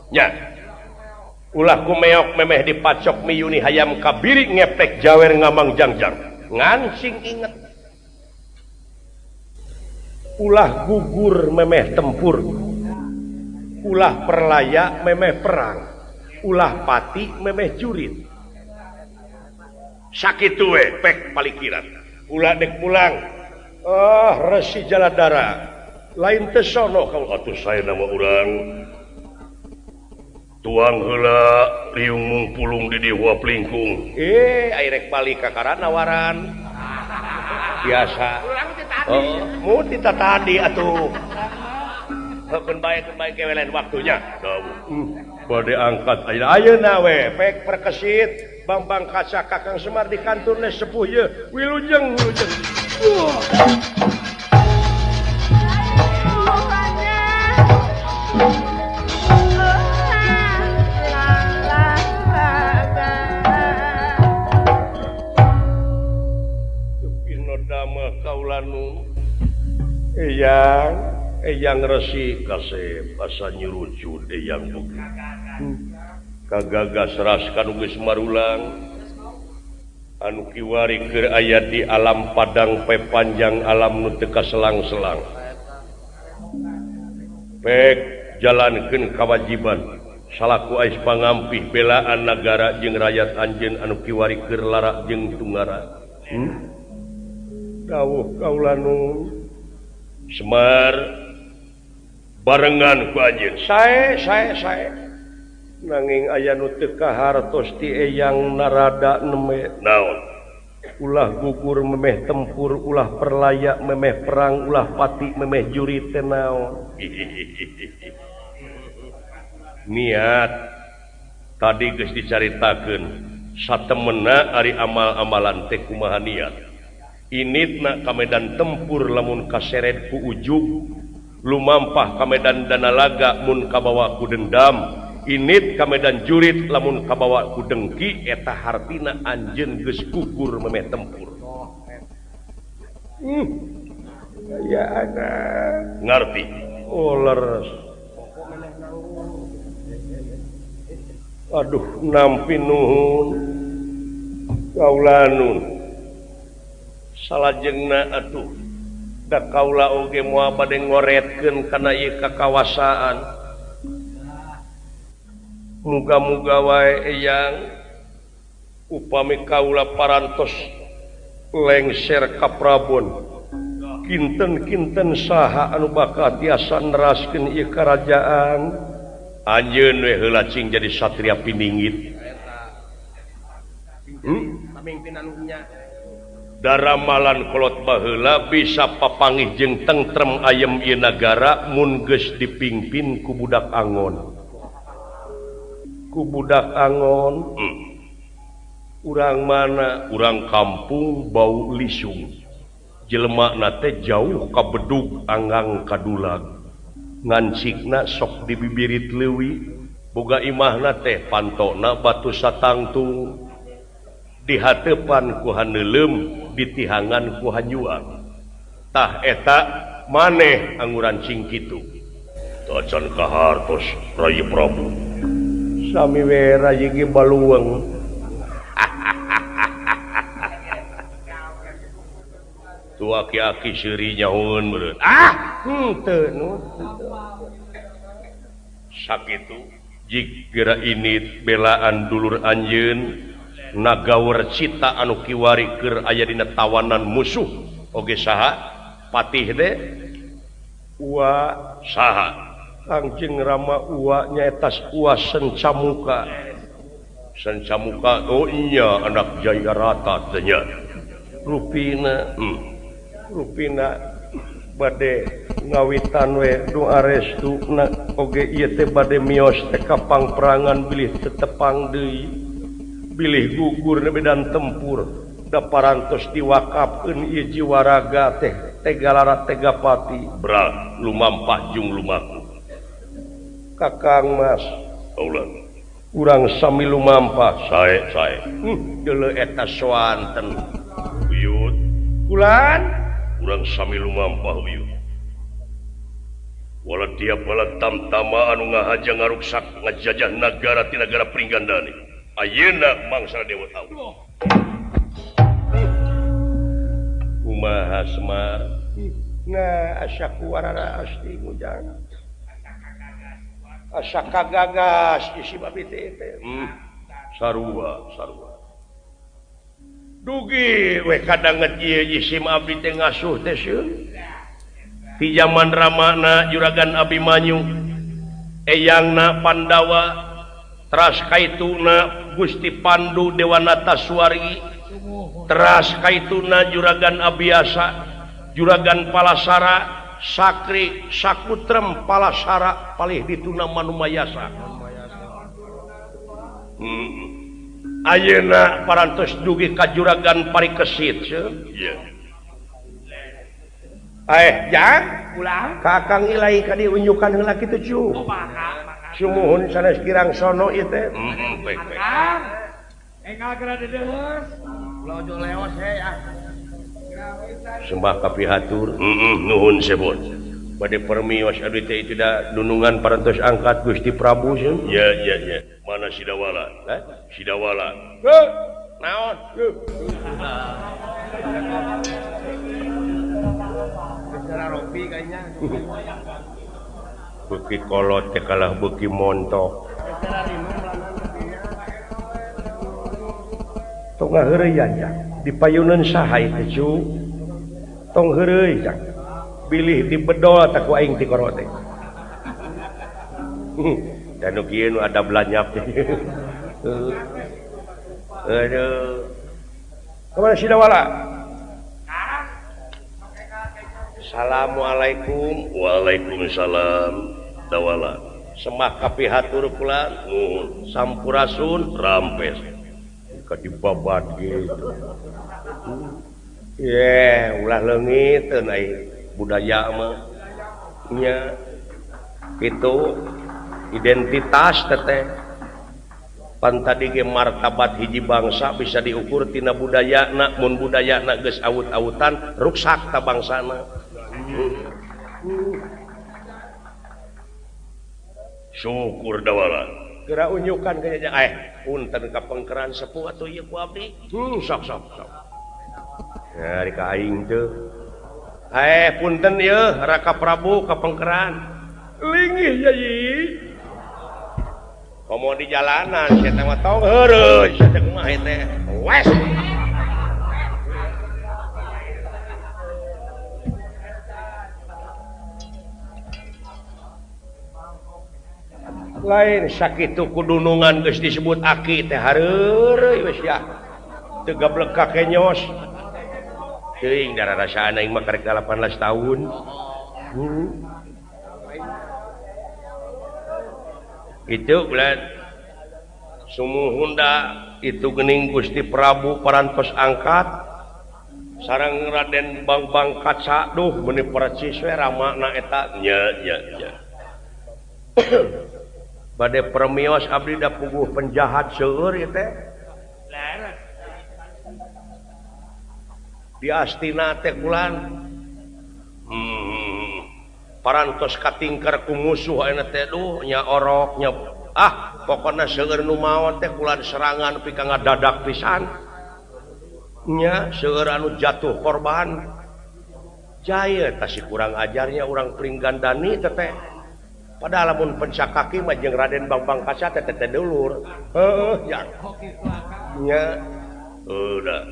nya ulah kumeok memeh dipacok miyuni hayam kabiri ngepek jawer ngamang jangjang ngancing inget ulah gugur memeh tempur ulah perlaya memeh perang ulah pati memeh jurit sakitu we pek palikiran ulah dek pulang Resi Jaladara lain teh sono kau atuh saya nama urang tuang heula liung mungpulung di dieu plingkung airek balik ka karana waran biasa mu tita tadi atuh heukeun bae kewelen waktunya bade angkat ayeuna we pek perkesit Bambang Kaca Kakang Semar di kantorna sepuh ye wilujeng kaulanu eyang Resi Kasep asa nyurucut eyang kagagas raskan geus marulang anu kiwari keur aya di alam padang pepanjang alam nu teu kaselang-selang pek jalankeun kewajiban salaku ais pangampih belaan nagara jeung rakyat anjeun anu kiwari keur lara jeung tunggara dawuh kaulanu Semar barengan ku anjeun sae nanging aya nu teu kahartos ti eyang narada neme naon ulah gugur memeh tempur ulah perlaya memeh perang ulah pati memeh jurit teh naon niat tadi geus dicaritakeun satemena ari amal-amalan teh kumaha niat initna ka medan tempur lamun kaseret ku ujug lumampah ka medan danalaga mun kabawa ku dendam init ka medan jurit lamun kabawa ku dengki eta hartina anjeun geus gugur memeh tempur Ya ada. ngerti Leres. Aduh, nampi nuhun. Kaula nun. salajengna atuh da kaula oge moal bade ngoretkeun kana ieu kakawasaan muga-muga wae eyang upami kaula parantos lengser ka Prabon kinten-kinten saha anu bakal tiasa neraskeun ieu karajaan anjeun we heula cing jadi satria piningit daramalan kolot baheula bisa papangih jeung tentrem ayem ieu nagara mun geus dipimpin ku budak angon urang mana urang kampung bau lisung jelema teh jauh ka bedug anggang kadulag ngancikna sok di bibirit leuwih boga imahna teh pantona batu satangtung dihatepan ku haneulem ditihangan ku hanyuang tah eta maneh anguran cing kitu tacan kahartos Rayi Prabu Sami we rayi ge baluweung. tu aki-aki seuri nyahoeun meureun Henteu nu. sakitu jigera init belaan dulur anjeun nagawer cita anu kiwari keur aya dina tawanan musuh oge saha patih de Ua saha Kangjeng Rama ua nyaeta ua Sencamuka. oh iya anak Jayarata teh nya Rupina bade ngawitan we doa restu na oge ieu teh bade mios teh ka pangperangan bilih tetepang deui bilih gugur na medan tempur da parantos diwakafkeun ieu jiwa raga teh Tegalarat Tegapati bra lumampah jung lumaku Kakang Mas ulah urang sami lumampah sae deuleu eta swanten uyut kulan urang sami lumampah uyut wala tiap bala tamtama anu ngahaja ngaruksak ngajajah nagara ti nagara Pringgandani ayeuna mangsa dewa tahu kumaha Semar nah asa kuwarara asti ngujang asa kagagas isi babi teh sarua dugi we kadanget ieu isim abdi teh ngasuh teh sieun ti zaman Ramana Juragan Abimanyu eyangna Pandawa teras kaituna Gusti Pandu Dewanata Suwargi teras kaituna Juragan Abiasa Juragan Palasara Sakri Sakutrem Palasara palih dituna Manumayasa ayeuna parantos dugi ka Juragan Parikesit iya jang ulang Kakang Ilahi ka diunjukan heula kitu cu sumuhun sanes kirang sono ieu teh baik enggal geura dedeus lojo leos he ya sembah kapihatur nuhun sebon bade permios abdi teh itu da dunungan parantos angkat Gusti Prabu sieun ya mana Sidawala Sidawala naon ropi kayaknya beuki kolot teh kalah beuki montok tong ngaheureuy aja di payuneun saha teh cu tong heureuy cak bilih di bedol tak ku aing ti koro teh dan nu kieu nu ada belanyap teh aduh kemana Sidawala Assalamualaikum Waalaikumsalam Dawala semah kapihatur kula sampurasun rampes ka dibabat gitu ulah leungit teu ai budaya mah nya kitu identitas teh tadi ge martabat hiji bangsa bisa diukur tina budayana mun budayana geus awut-awutan ruksak ta bangsana syukur dawala geura unjukan ke nya punten kapengkeran sepuh atuh ieu ku abdi sok nyari ka aing teu punten ieu Raka Prabu kapengkeran linggih jadi komo di jalanan saya teh mah tong heureus saya teh kumaha teh wes lain sakitu kudunungan geus disebut aki teh hareureuy wes ya teu gablek kake nyos teuing dararasaan aing mah karek 18 tahun itu bulan sumuhunda itu gening Gusti Prabu parantos angkat sareng Raden Bang Kaca duh meuni percis we ramana eta nya bade permios abdi da puguh penjahat seueur ieu teh di Astina teh kulan parantos katingker ku musuh ayeuna teh duh nya orok nya pokona seueur nu maot teh kulan serangan nepi ka ngadadak pisan nya seueur anu jatuh korban jaya tasih kurang ajarnya urang pring gandani teh padahal lamun pencakaki mah jeung Raden Bang Kaca teh dulur nya udah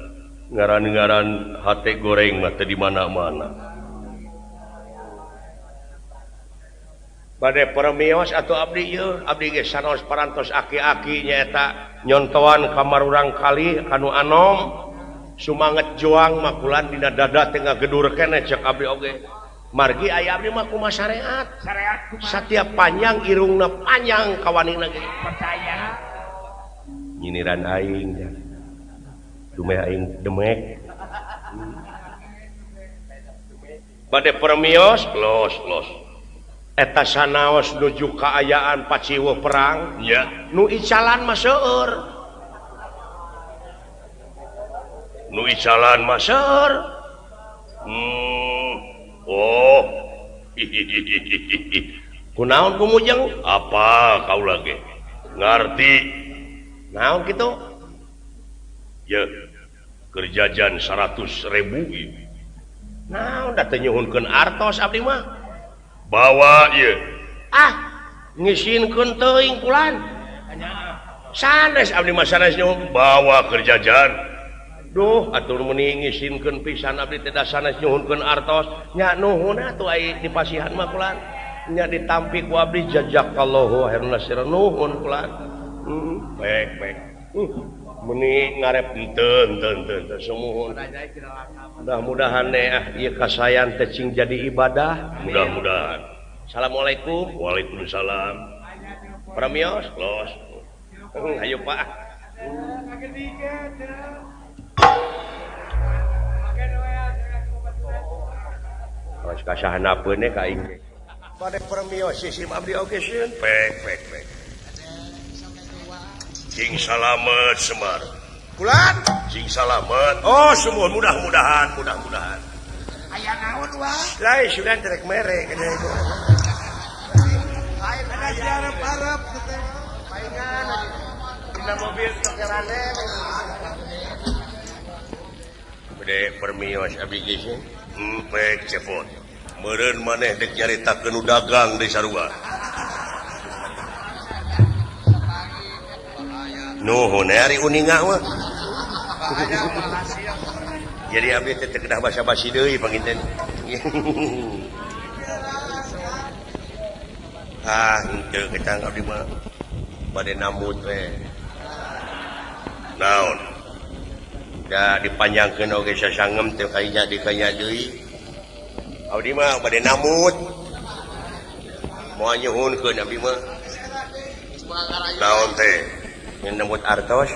ngaran-ngaran hate goreng mah teh di mana-mana bade permios atau abdi ieu abdi ge sanos parantos aki-aki nyaeta nyontoan kamar urang kali kanu anom sumanget juang makulan dina dada teh ngagedur keneh cek abdi oge margi aya abdi mah kumaha syariat satiap panjang irungna panjang kawanina ge percaya nyiniran aing ya dumeh aing demek bade permios los eta sanaos nuju kaayaan paciweuh perang ya nu icalan mah seueur oh kunaon kumujeng apa kau lagi ngarti naon kitu ya kerjajan 100.000 naon da teu nyuhunkeun artos abdi mah bawa ieu ngisinkeun teuing kulan sanes abdi mah sanes nyuhun bawa kerjajan duh atuh meuni ngisinkeun pisan abdi teh da sanes nyuhunkeun artos nya nuhun atuh ai di pasihan mah kulan nya ditampi ku abdi jazakallahu khairan nasir nuhun kulan baik meuni ngarep henteu sumuhun mudah-mudahan ieu kasayan teh cing jadi ibadah mudah-mudahan assalamualaikum waalaikumsalam pramios los ayo Pak Mas kasahanapeun ka aing bade pramios sisim abdi oge sieun pek cing salamet Semar kulan cing salamet semua mudah-mudahan aya naon wah lain sudah trek mere kene itu lain arep-arep paingan dina mobil tokerane bade permios abdi geus pek cepot meureun maneh dek nyaritakeun nu dagang deui sarua nuhun ari uninga mah jadi abdi teh kedah basa-basi deui panginten henteu ketang abdi mah bade namut we naon da dipanjangkeun oge sasangem teh kaya deui abdi mah bade namut moal nyuhunkeun abdi mah naon teh yang nemut artos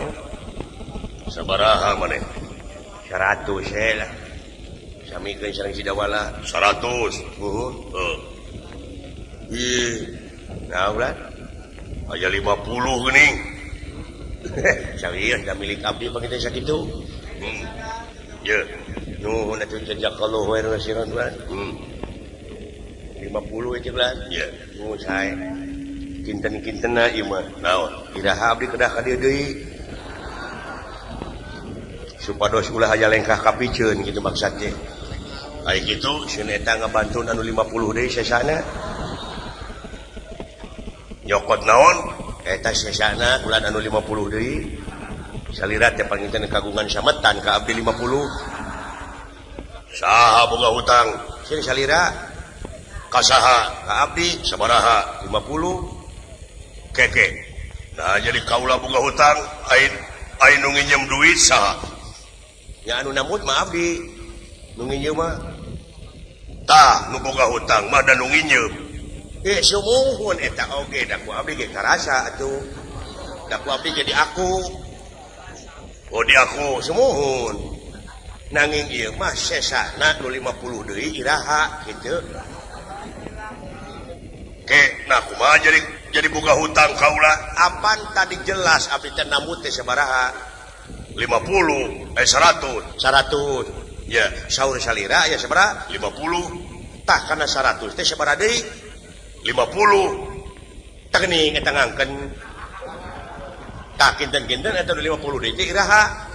sabaraha maneh 100 lah samikeun sareng si dawala 100 nah ulah aya 50 geuning Salira dah milik abdi pakai sakitu. Ya. Nuhun atuh jazakallahu khairan kasiran tuan. 50 aja bulan. Ya. Nuhun sae. Kinten-kintenna ieu mah. Naon? Iraha abdi kedah ka dieu deui. Supados ulah aya lengkah kapiceun kitu maksudnya. Ai kitu sieun eta ngabantu anu 50 deui sesana. Nyokot naon? Eta sesana bulan anu 50 deui. Salira teh panginten kagungan sametan ka abdi 50. Saha boga hutang? Sieun salira ka saha? Ka abdi sabaraha? 50. Keke. Nah jadi kaula boga hutang ai nu nginjem duit saha? Ya anu namut mah abdi. Nu nginjem mah tah nu boga hutang mah da nu nginjem. Sumuhun eta oge da ku abdi ge karasa atuh. Da ku abdi jadi aku. Oh di aku sumuhun. Nanging ieu mah sesana nu 50 deui iraha kitu. Ke nah kumaha jadi boga hutang kaula? Apan tadi jelas abdi teh namut teh sabaraha? 50 100. Ya, saur salira ya sabaraha? 50. Tah kana 100 teh sabaraha deui? 50. Tak geuning eta ngangkeun. Tak kinten-kinten eta 50 deui teh iraha?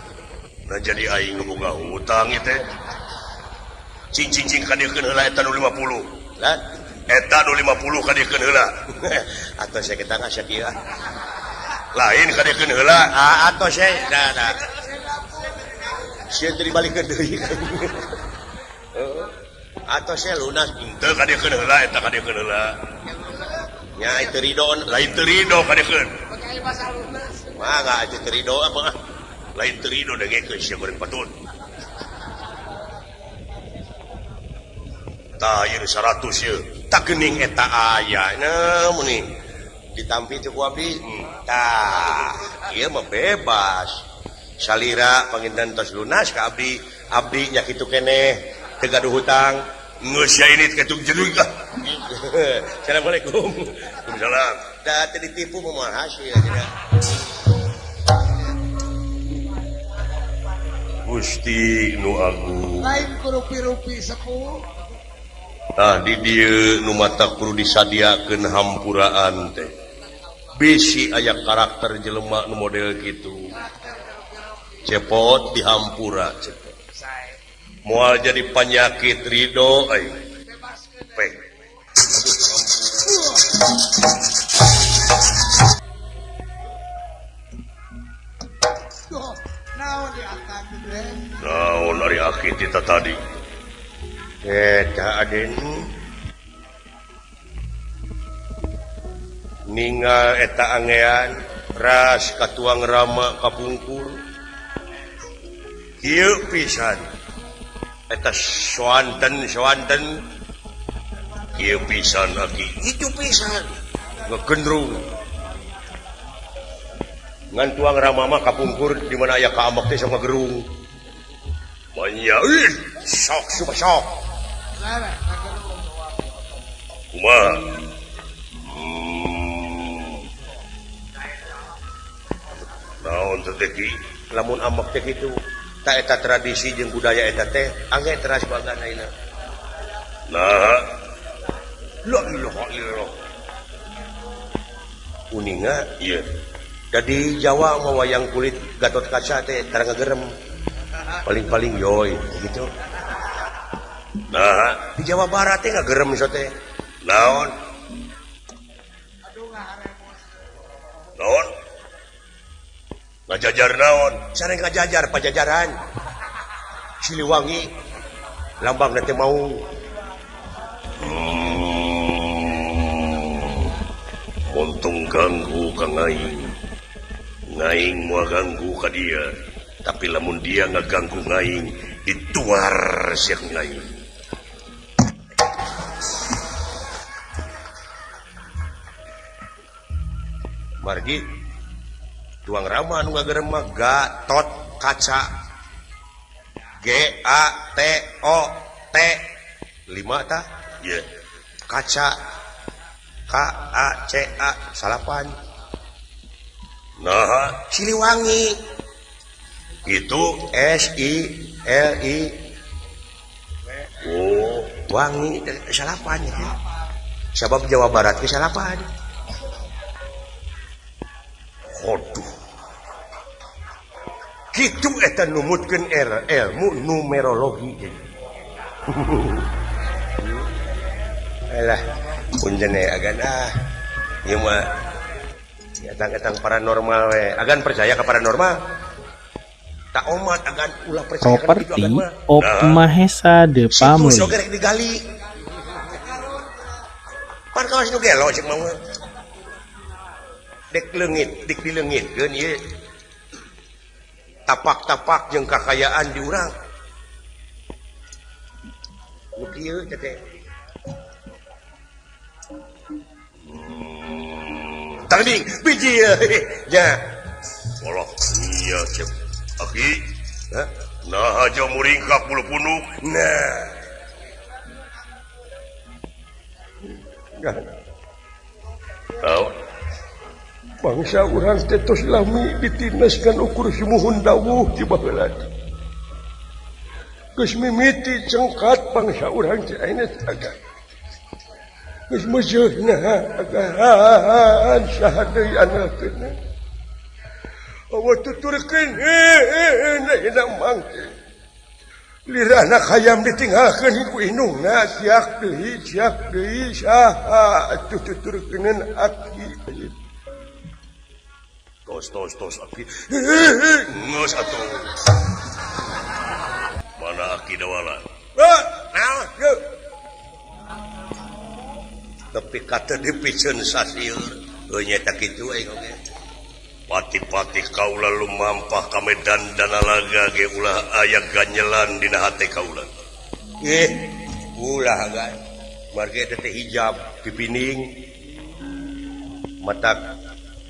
Nah jadi aing nu boga hutang ieu teh. Cing-cing kadiekeun heula eta nu 50. Lah, eta nu 50 kadiekeun heula. Atuh saya kita ngasa kieu. Lain kadiekeun heula. Atuh saya da. Sieun teu dibalikeun deui. Atau saya lunas teu kadiekeun heula eta kadiekeun heula. Nya itu ridho lain teu ridho kadiekeun. Mangga atuh teu ridho apa? Lain teu ridho dengekeun sia goreng patun. Tah ieu 100 ieu. Tak geuning eta aya mun ditampi teh ku abdi. Tah ieu mah bebas. Salira panginten tos lunas ka abdi. Abdi nya kitu keneh teu gaduh hutang. Ngeus ya ini ketuk jeruj lah. Assalamualaikum. Waalaikumsalam. Da teu ditipu mah hasil cenah. Gusti nu agung. Lain kurupi-rupi sepuh. Nah di dieu nu mata kudu disadiakeun hampuraan teh. Bisi aya karakter jelema nu model kitu. Cepot dihampura cepot. Moal jadi penyakit ridho ai. Peng. Naon di akan gede? Naon ari akit kita tadi. Eta aden. Ningal eta angean ras katuang rama kapungkur. Ieu pisan. Eta swanten ieu pisan aki itu pisan ngegendrung ngan tuang rama mah kapungkur di mana aya kaambak teh sok ngagerung manya sok super sok kumaha naon teh ki lamun ambak teh kitu tak eta tradisi jeung budaya eta teh angge teras bagana ayeuna. Nah, la ilaha illallah. Uninga ieu. Jadi Jawa mah wayang kulit Gatot Kaca teh tara ngagerem. Paling-paling yoy gitu. Nah, di Jawa Barat teh ngagerem iso teh. Naon? Naon? Ngajajar naon? Sareng ngajajar pajajaran. Siliwangi lambang nanti mau. Untung ganggu ka ngaing. Ngaing mau ganggu ka dia. Tapi lamun dia ngaganggu ngaing, dituar siak ngaing. Margi tuang rama anu ngagerem mah Gatot Kaca. G-A-T-O-T 5 tah? Ye. Kaca. K-A-C-A salapan. nah Siliwangi itu SILI oh wangi salapan ya. Sabab Jawa Barat ke salapan. waduh Kitu eta numutkeun ilmu numerologi. Alah, punten agan ieu mah etang paranormal we. Agan percaya ke paranormal? Tak omat agan ulah percaya ka kitu Properti agan mah. of Mahesa The Situ Family. sogerek digali. Pan kawas nu gelo cek mah. Dek leungit, dik dileungitkeun ieu. Tapak-tapak jeung kakayaan di urang. Nu kieu teh. Tanding biji ya. walah iya cek aki nah aja muring ka puluh-punuk Nah. tahu Bangsa urang teh tos lami ditinaskeun ukur simuhun dawuh di baheula. Geus mimiti cengkat bangsa urang teh ayeuna agak. Geus meujeuna agahan saha deui anakeun. Awa tuturkeun enak mangke. Lirahna hayam ditinggalkeun ku indungna siak deui saha atuh tuturkeun aki. tos aki ngeus atuh mana aki dawalan Naon yeuh. Tapi kata dipikeun sasieur heuh nyata kitu aing oge. pati-pati kaula lumampah ka medan danalaga ge ulah aya ganyelan dina hate kaula Ulah guys. Marga teh hijab pipining. Mata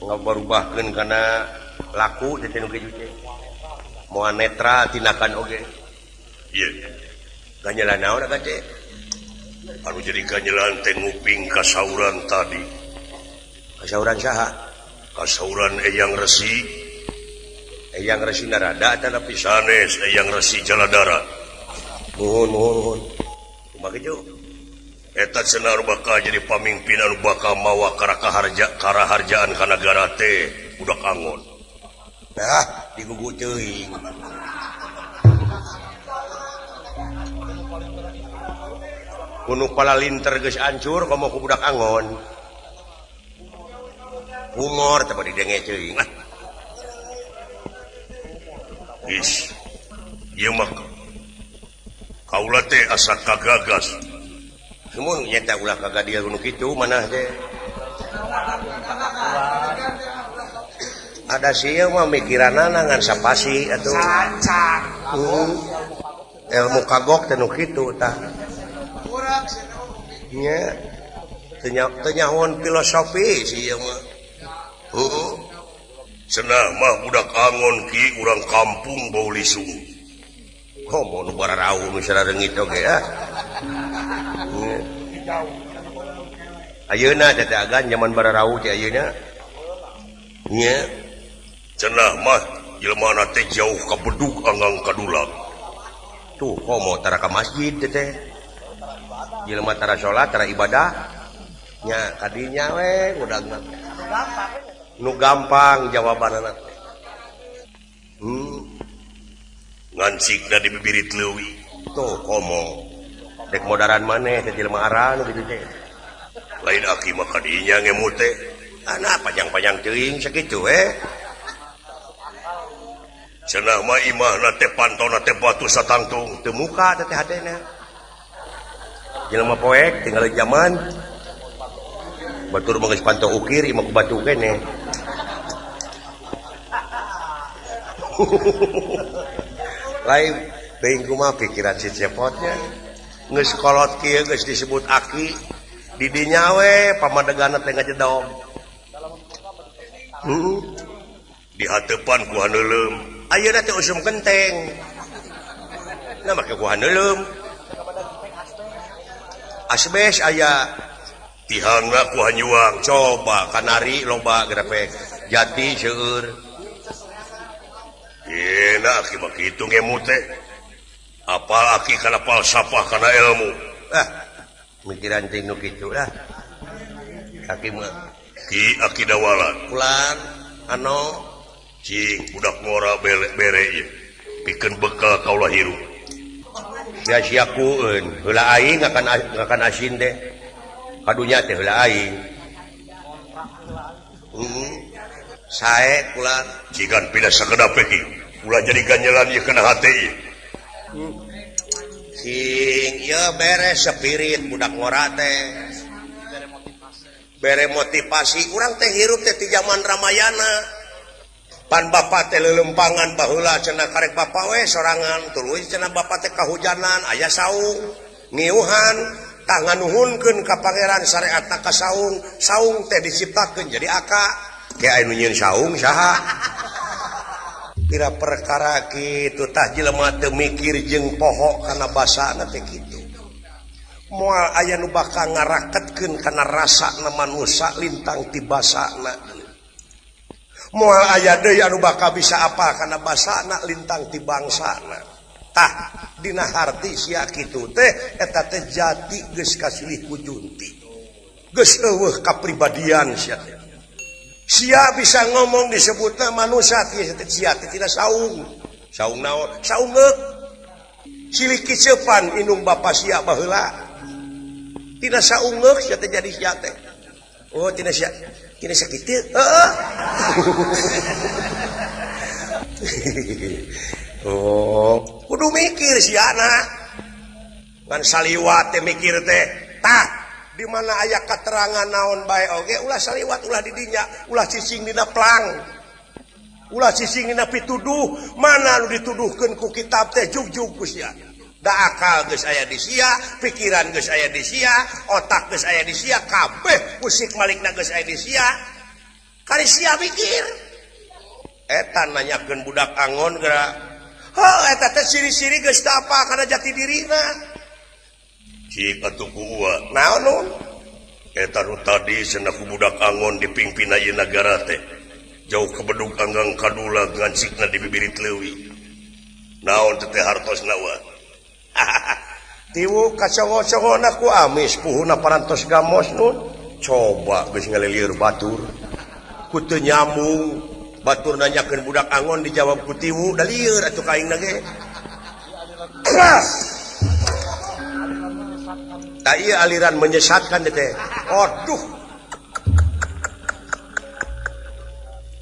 ngabarubahkeun kana laku teh nu kitu teh. Moal netra tinakan oge. ieu Ganyelan naon aga teh? anu jadi ganyelan teh nguping kasauran tadi Kasauran saha? kasauran Eyang Resi Eyang Resi Narada eta tapi sanes Eyang Resi Jaladara muhun. Kumaha kitu? eta cenah bakal jadi pamimpin anu bakal mawa karaharjaan ka nagara teh budak angon. Nah, digugu teuing. Kuno palalinter geus hancur komo ku budak angon. Humor teh bari denge teuing. Is ieu mah kaula teh asa kagagas. Mun nyata ulah kagak dia gunung kitu manah teh. Ada sia mah mikiranna ngan sapasi atuh. Cancang. Ilmu kagok teh nu kitu tah. Kurang sih. Nya teu nyahoan filosofi si ieu mah. Cenah mah budak angon ki urang kampung bau lisung. Komo nu bararau nu sareungit oge ah. Ayeuna teh agan zaman bararau teh ayeuna. Nya Cenah mah jelema teh jauh ka bedug anggang kadulang. tuh komo tara ka masjid teh. Jelema tara salat tara ibadah. Nya kadinya we udangna. Nu gampang jawabanana teh. Ngancikna di bibirit leuwih. Tuh komo. Dek modaran maneh teh jelema aran gitu teh. Lain aki mah kadinya ngemut teh. Ana panjang-panjang teuing sakitu Cenah mah imahna teh pantona teh batu satangtung. teu muka teh hadena. Jelema poek tinggal zaman. Batur mah geus pantau ukir imah ku batu kene. Lain teuing kumaha pikiran si cepotnya. Geus kolot kieu geus disebut aki. Di dinya we pamadegana teh ngajedog. Di hatepan ku haneulem. Ayeuna teh usum genteng. Nah make ku haneulem. Asbes aya Tihangna ku hanyuang. coba kanari loba grafik jati seueur enak aki mah kitu ngemu teh apal aki kana falsafah kana ilmu mikiran ting nu kitu lah aki mah ki aki dawalan ulan anu cing budak ngora bere ieu pikeun bekal kaula hirup sia-siakueun heula aing ngakan asin teh kadunya teh heula aing sae kula cigan pindah sakedap iki kula jadi ganjelan ieu kana hate ieu sing ieu beres spirit budak ngora teh bere motivasi urang teh hirup teh ti zaman Ramayana pan bapak teh lelempangan baheula cenah karek bapak we sorangan tuluy cenah bapak teh kahujanan aya saung ngiuhan tangan nuhunkeun ka pangeran syariatna ka saung teh diciptakeun jadi aka ke anu nyieun saung saha pira perkara kitu tah jelema teu mikir jeung poho kana basana teh kitu moal aya nu bakal ngaraketkeun kana rasana manusia lintang ti basana moal aya deui anu bakal bisa apa kana basana lintang ti bangsana tah dina harti sia kitu teh eta teh jati geus kasilih ku junti geus eueuh kapribadian sia teh sia bisa ngomong disebutna manusia sia teh tina saung naon saung geuk cilik kicepan indung bapa sia baheula tina saung geuk sia teh jadi sia teh oh tina sia kini sakit oh kudu mikir si anak kan saliwat teh mikir teh tah di mana aya keterangan naon bae oge ulah saliwat ulah di dinya ulah cicing dina plang ulah cicing dina pituduh mana nu dituduhkeun ku kitab teh jugjug ku sia da akal geus aya di sia pikiran geus aya di sia otak geus aya di sia kabeh musik malikna geus aya di sia kali sia mikir eta nanyakeun budak angon geura eta teh ciri-ciri geus teu apa kana jati dirina cik atuh ku ua naon eta nu tadi cenah ku budak angon dipingpin ieu nagara teh jauh ke bedug anggang kadula ngancikna di bibirit leuwih naon teh hartosna ua tiwu kacongo-congona ku amis puhuna parantos gamos nun coba geus ngalilir batur ku teu nyambung batur nanyakeun budak angon dijawab ku tiwu da lieur atuh kaingna ge tah ieu aliran menyesatkan teh aduh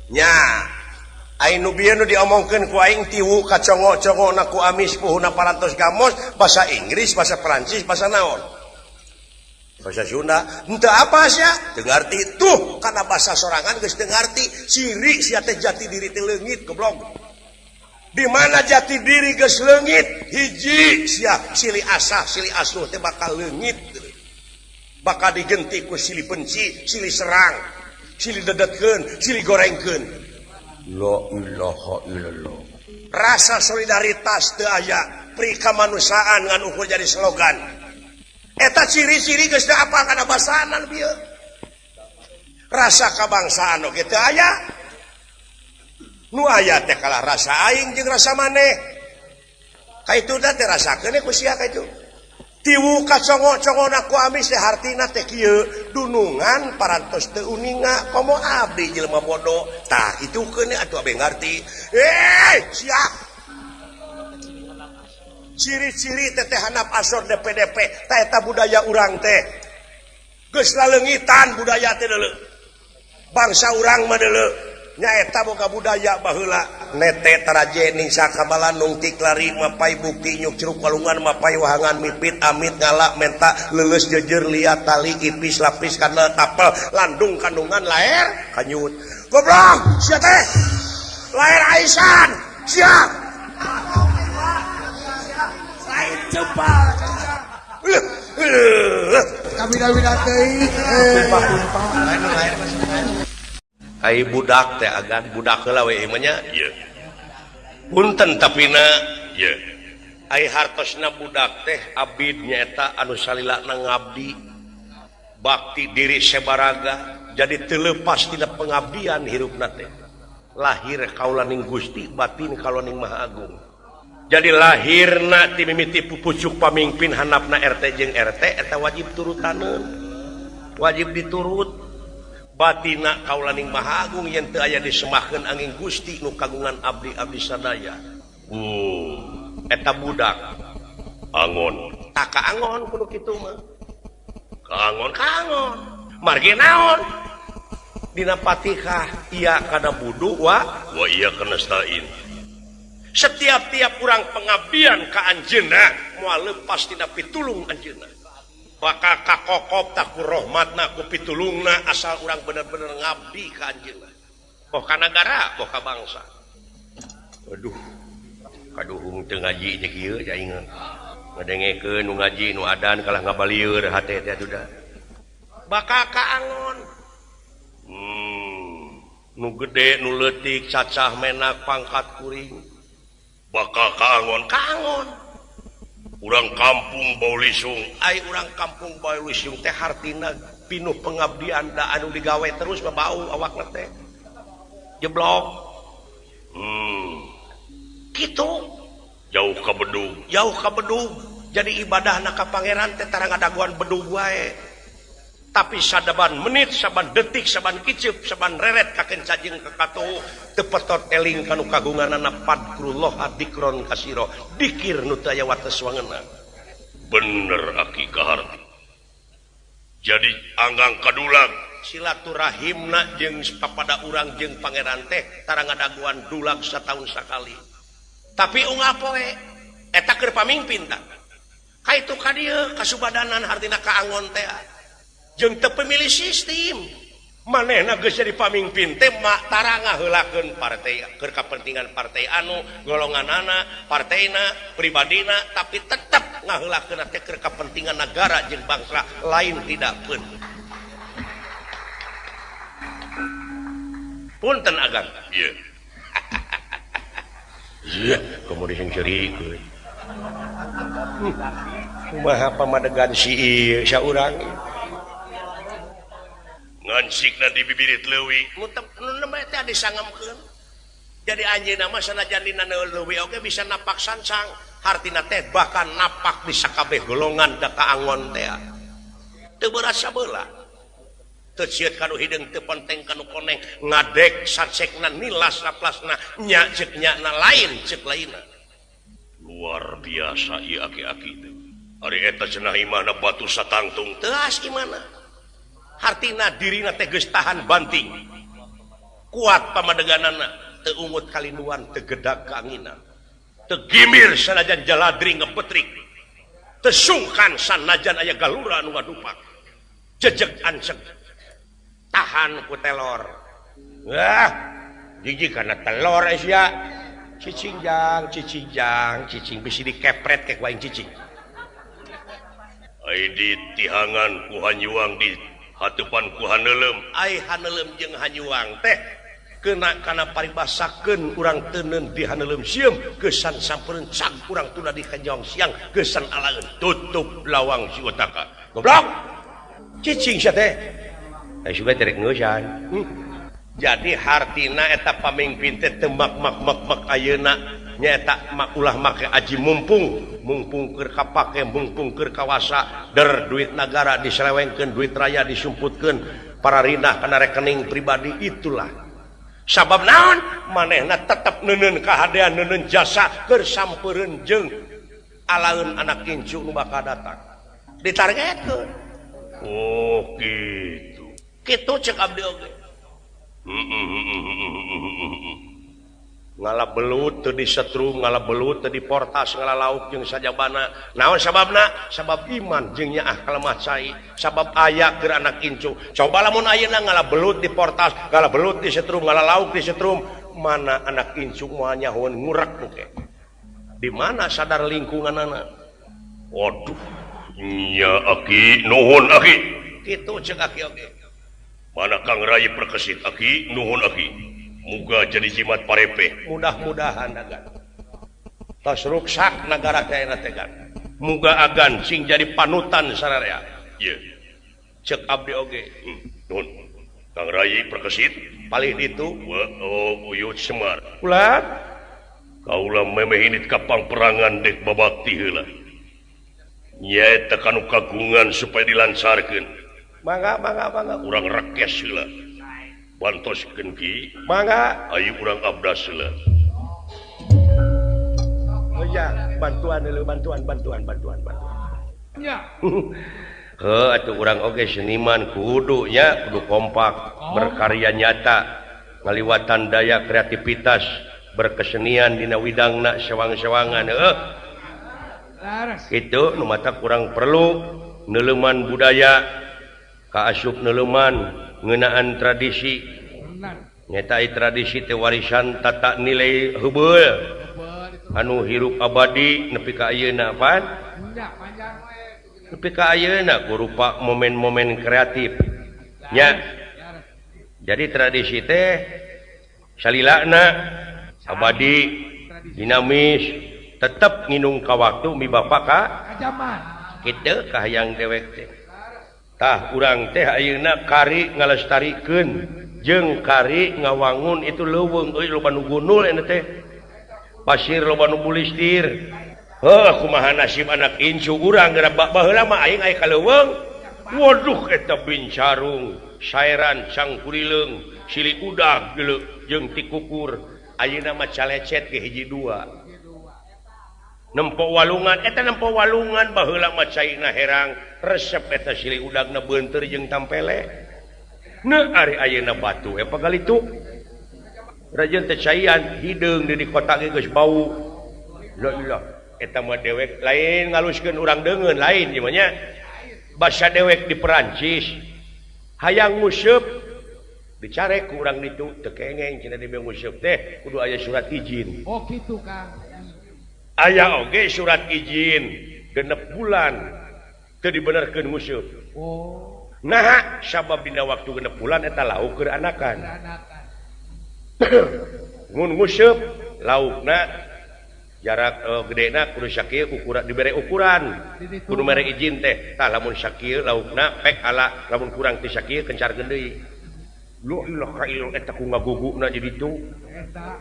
nya aing nu bieu nu diomongkeun ku aing tiwu kacongo-congona ku amis puhuna parantos gamos bahasa Inggris bahasa Perancis bahasa naon bahasa Sunda henteu apa sia teu ngarti tuh kana bahasa sorangan geus teu ngarti ciri sia teh jati diri teh leungit goblok di mana jati diri geus leungit hiji sia silih asah silih asuh teh bakal leungit bakal digenti ku silih benci silih serang silih dedetkeun silih gorengkeun la ilaha illallah rasa solidaritas teu aya pri kamanusiaan ngan ukur jadi slogan eta ciri-ciri geus teu apa kana basana bieu rasa kabangsaan oge teu aya nu aya teh kalah rasa aing jeung rasa maneh kaitu teh rasakeun ku sia kaitu tiwu kacongo-congona ku amis teh hartina teh kieu dunungan parantos teu uninga komo abdi jelema bodoh tah itu keun atuh abe ngarti sia ciri-ciri teh handap asor DPDP tah eta budaya urang teh geus laleungitan budaya teh deuleu bangsa urang mah deuleu nyaeta boga budaya baheula nete taraje ning sakabala nungtik lari mapai bukti nyuk ceruk walungan mapai wahangan mipit amit ngala menta leuleus jejer liat tali ipis lapis kana tapel landung kandungan laer kanyut goblok sia teh laer aisan sia lain cepat kami teuing lain ai budak teh agan budak heula we ieu nya ieu punten tapina ieu ai hartosna budak teh abid nyaeta anu salilana ngabdi bakti diri sabaraga jadi telepas tidak pengabdian hirup nate lahir kaulaning Gusti batin kauning Maha Agung jadi lahirna ti mimiti pucuk pamimpin handapna RT jeung RT eta wajib turutaneun wajib diturut batina kaulaning Maha Agung yen teu aya disembahkeun angin Gusti nu kagungan abdi-abdi sadaya eta budak angon tak angon kudu kitu mah kaangon margi naon dina Fatihah iya kana budu wa iya kana stain setiap-tiap urang pengabdian ka anjeunna moal leupas tina pitulung anjeunna bakal kakokop tak ku rahmatna ku pitulungna asal urang bener-bener ngabdi ka anjeunna boh ka nagara boh ka bangsa aduh kaduhung teu ngaji nya kieu jaingan ngadengekeun nu ngaji nu adan kalah ngabalieur hate teh duda bakal kaangon nu gede nu leutik cacah menak pangkat kuring bakal kaangon urang kampung Baulisung ai urang kampung Baulisung teh hartina pinuh pengabdian da anu digawe terus babau awakna teh jeblok kitu jauh ka bedug jadi ibadahna ka pangeran teh tarang adaguan bedug wae tapi sadaban menit saban detik saban kiceup saban reret kaken cajing ka katuh teu petot eling kanu kagunganna padkrullah adikron kasiro dikir nu teu aya wates wangeunna bener aki kaharti jadi anggang kadulag silaturahimna jeung papada urang jeung pangeran teh tarang adaguan dulag satahun sakali tapi unggal poe eta keur pamimpin tah kaitu ka dieu kasubadanan hartina kaangon teh jeung teu pemilih sistem manehna geus jadi pamimpin teh mak tarang ngaheulakeun partai keur kapentingan partai anu golonganana partaina pribadina tapi tetep ngaheulakeun teh keur kapentingan negara jeung bangsa lain tidak pun punten agang ieu iya kemudian cerikeun kumaha pamadegan si ieu saurang ngancikna di bibirit leuwih nu teh disangemkeun jadi anjeunna mah sanajan dina leuwih oge bisa napak sancang hartina teh bahkan napak di sakabeh golongan da kaangon teh teu berasa beula teu cieut kanu hideung teu penting kanu koneng ngadek sacekna nilas laplasna nya ceuk nyana lain ceuk lainna luar biasa ieu aki-aki teh ari eta cenah imana batu satangtung teu imana hartina dirina teh geus tahan banting kuat pamadeganana teu ungut kalinuan teu gedag kaanginan teu gimir sanajan jaladri ngepetrik teu sungkan sanajan aya galura anu ngadupak jejeg anceg tahan ku telor jijik kana telor sia cicing bisi dikepret ke waing cicing ai ditihangan ku hanyuang di hatupan ku haneulem ai haneulem jeung hanyuang teh kena kana paribasakeun urang teuneun di haneulem sieum geusan sampeureun cag urang tunda di kanjong siang geusan alaeun tutup lawang si utaka goblok cicing sia teh ai suga terek ngeusan jadi hartina eta pamimpin teh teu mak ayeuna nyaeta ulah make aji mumpung keur kapake mumpung keur kawasa der duit negara diselewengkeun duit raya disumputkeun para rinah kana rekening pribadi itulah sabab naon manehna tetep neuneun kahadean neuneun jasa keur sampeureun jeung alaeun anak kincu nu bakal datang ditargetkeun oh kitu cek abdi oge ngalah belut teu disetrum ngalah belut teu diportas ngalah lauk jeung sajabana naon sababna sabab iman jeung nyaah kalemah cai sabab aya keur anak incu coba lamun ayeuna ngalah belut diportas ngalah belut disetrum ngalah lauk disetrum mana anak incu moal nyahoeun ngurek muke di mana sadar lingkunganana waduh nya aki nuhun aki kitu ceuk aki oge mana Kang Rai perkesit aki nuhun aki muga jadi jimat parepe mudah-mudahan agan tos ruksak nagara teh tegan muga agan sing jadi panutan sararea ieu ceuk abdi oge nuhun Kang Rai perkesit paling itu Uyut Semar ulat kaulah memehinit kapang perangan dek babakti heula nya tekan kagungan supaya dilancarkeun mangga urang rekes heula bantoskeun ki mangga ayu urang abdas heula oh ya bantuan dulu bantuan Ya. atuh urang oge seniman kudu kompak berkarya nyata ngaliwatan daya kreativitas berkesenian dina widangna sewang-sewangan Laras. itu nu mata kurang perlu neleman budaya kaasup neleman ngeunaan tradisi Benar. nyata tradisi teh warisan tata nilai heubeul Bener itu. anu hirup abadi nepi ka ayeuna pan Enggak panjang we. nepi ka ayeuna berupa momen-momen kreatif nya Laras. jadi tradisi teh salilana abadi dinamis tetep nginung ka waktu mi bapak ka Kajaman. kitu kahayang dewek teh tah urang teh ayeuna kari ngalestarikeun jeung kari ngawangun itu leuweung euy loba nu gunul eta teh pasir loba nu bulistir kumaha nasib anak incu urang geura baheula mah aing aya ka leuweung waduh eta bincarung saeran cangkurileung silih udag geuleuh jeung tikukur ayeuna mah calecet ge hiji dua nempo walungan eta nempo walungan baheula mah caina herang resep eta silih udagna beunteur jeung tampele ne ari ayeuna batu pagalitu rajeun teh caian hideung di kota ge geus bau la ilah eta mah dewek lain ngaluskeun urang deungeun lain ieu mah nya basa dewek di Perancis hayang nguseup dicarek ku urang ditu teu kengeng cenah di nguseup teh kudu aya surat izin Oh gitu Kang. aya oge surat izin genep bulan teu dibenerkeun nguseup Oh. nah sabab dina waktu genep bulan eta lauk keur anakan Beranakan. mun nguseup laukna jarak gedena kudu sakieu ukuran dibere ukuran kudu mere izin teh tah lamun sakieu laukna pek ala lamun kurang ti sakieu kencarkeun deui lu ilah ka ieu eta ku ngaguguna di ditu Eta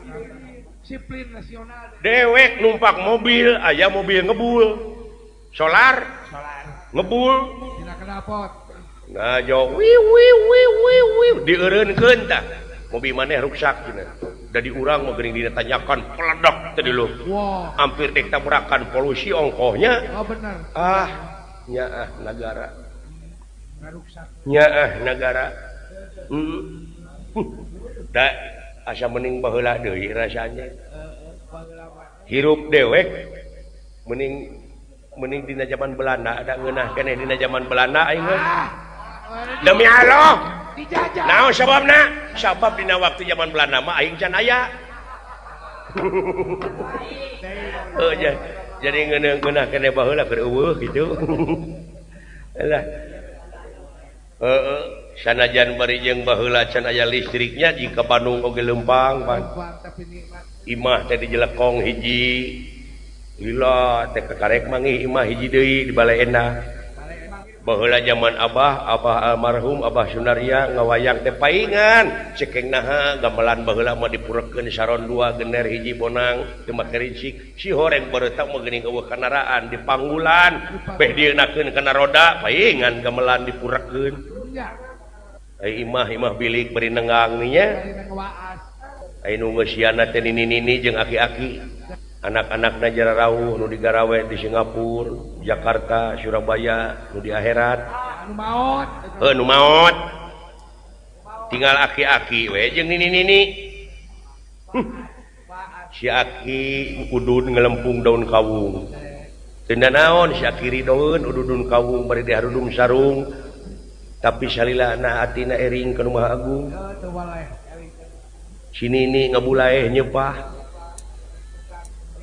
disiplin nasional. dewek numpak mobil aya mobil ngebul solar Solar. ngebul Dina kedapot. ngajo wiu dieureunkeun tah mobil maneh rusak cenah da di urang mah geuning ditanyakan peledak teh lu Wow. hampir dek tabrakan polusi ongkohnya Oh bener. nyaah negara Ngaruksak. nyaah negara da asa mending baheula deui rasanya Pengalaman. hirup dewek mending dina zaman Belanda ada ngeunah keneh dina zaman Belanda aing mah demi Allah Dijajah. naon sababna sabab dina waktu zaman Belanda mah aing can aya jadi ngeunah keneh baheula keur eueuh kitu lah sanajan bari jeung baheula can aya listriknya jika Bandung oge lempang pan Bang, tapi nikmat. imah teh dijelekong hiji lila teh kakarek mangih imah hiji deui di balaena baheula zaman abah almarhum Abah Sunaria ngawayang teh paingan cekeng naha gamelan baheula mah dipurekeun saron 2 gener hiji bonang teu make rincik si horeng bareutak mah geuning eueuh kanaraan di panggulan beh dieunakeun kana roda paingan gamelan dipurekeun Enggak. imah bilik beri nenggang nya Dari ngewaas. ai nu ngeusiana teh nini-nini jeung aki-aki anak-anakna jara rawuh nu digarawe di Singapura, Jakarta, Surabaya, nu di akhirat. Anu maot. Nu maot. Tinggal aki-aki we jeung nini-nini. Si aki udun ngelempung daun kawung. Teu naon si aki ridoeun udun kawung bari diharudum sarung. Tapi salilana atina ering ka Maha Agung. Teu waleh. Si nini ngabulaeh nyepah.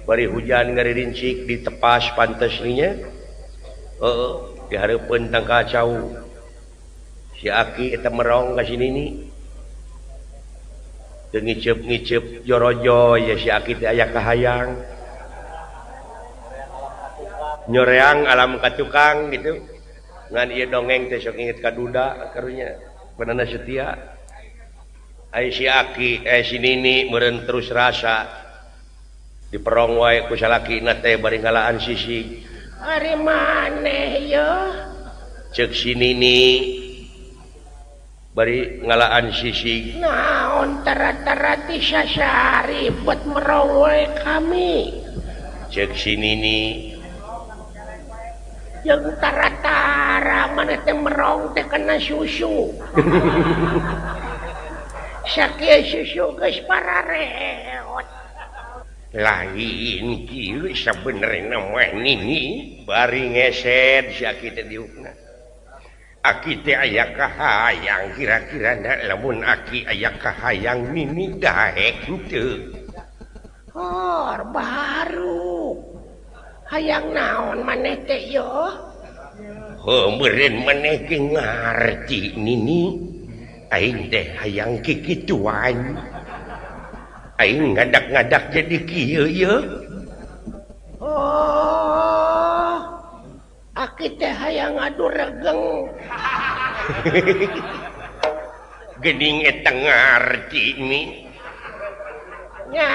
Bari hujan ngarincik ditepas pantes nya dihareupeun tang kacau si aki eta merong ka si nini teu ngiceup jorojo ya si aki teh aya kahayang nyoreang alam ka tukang gitu ngan ieu dongeng teh sok inget ka duda karunya beunana setia Aki sini meren terus rasa diperong wae ku salakina teh bari ngalaan sisi ari maneh ya cek sini bari ngalaan sisi naon tara-tara ti sasari buat merong wae kami cek sini yang tara-tara mana teh merong teh kena susu sakit susu geus parareot lain kieu sabenerna mah nini bari ngeset sakit diukna aki teh aya kahayang kira-kira lamun aki aya kahayang nini daek henteu baru hayang naon maneh teh yo meureun maneh ge ngarti nini aing teh hayang kikituan aing ngadak-ngadak jadi kieu ye aki teh hayang adu regeng geuning eta ngarti ni nya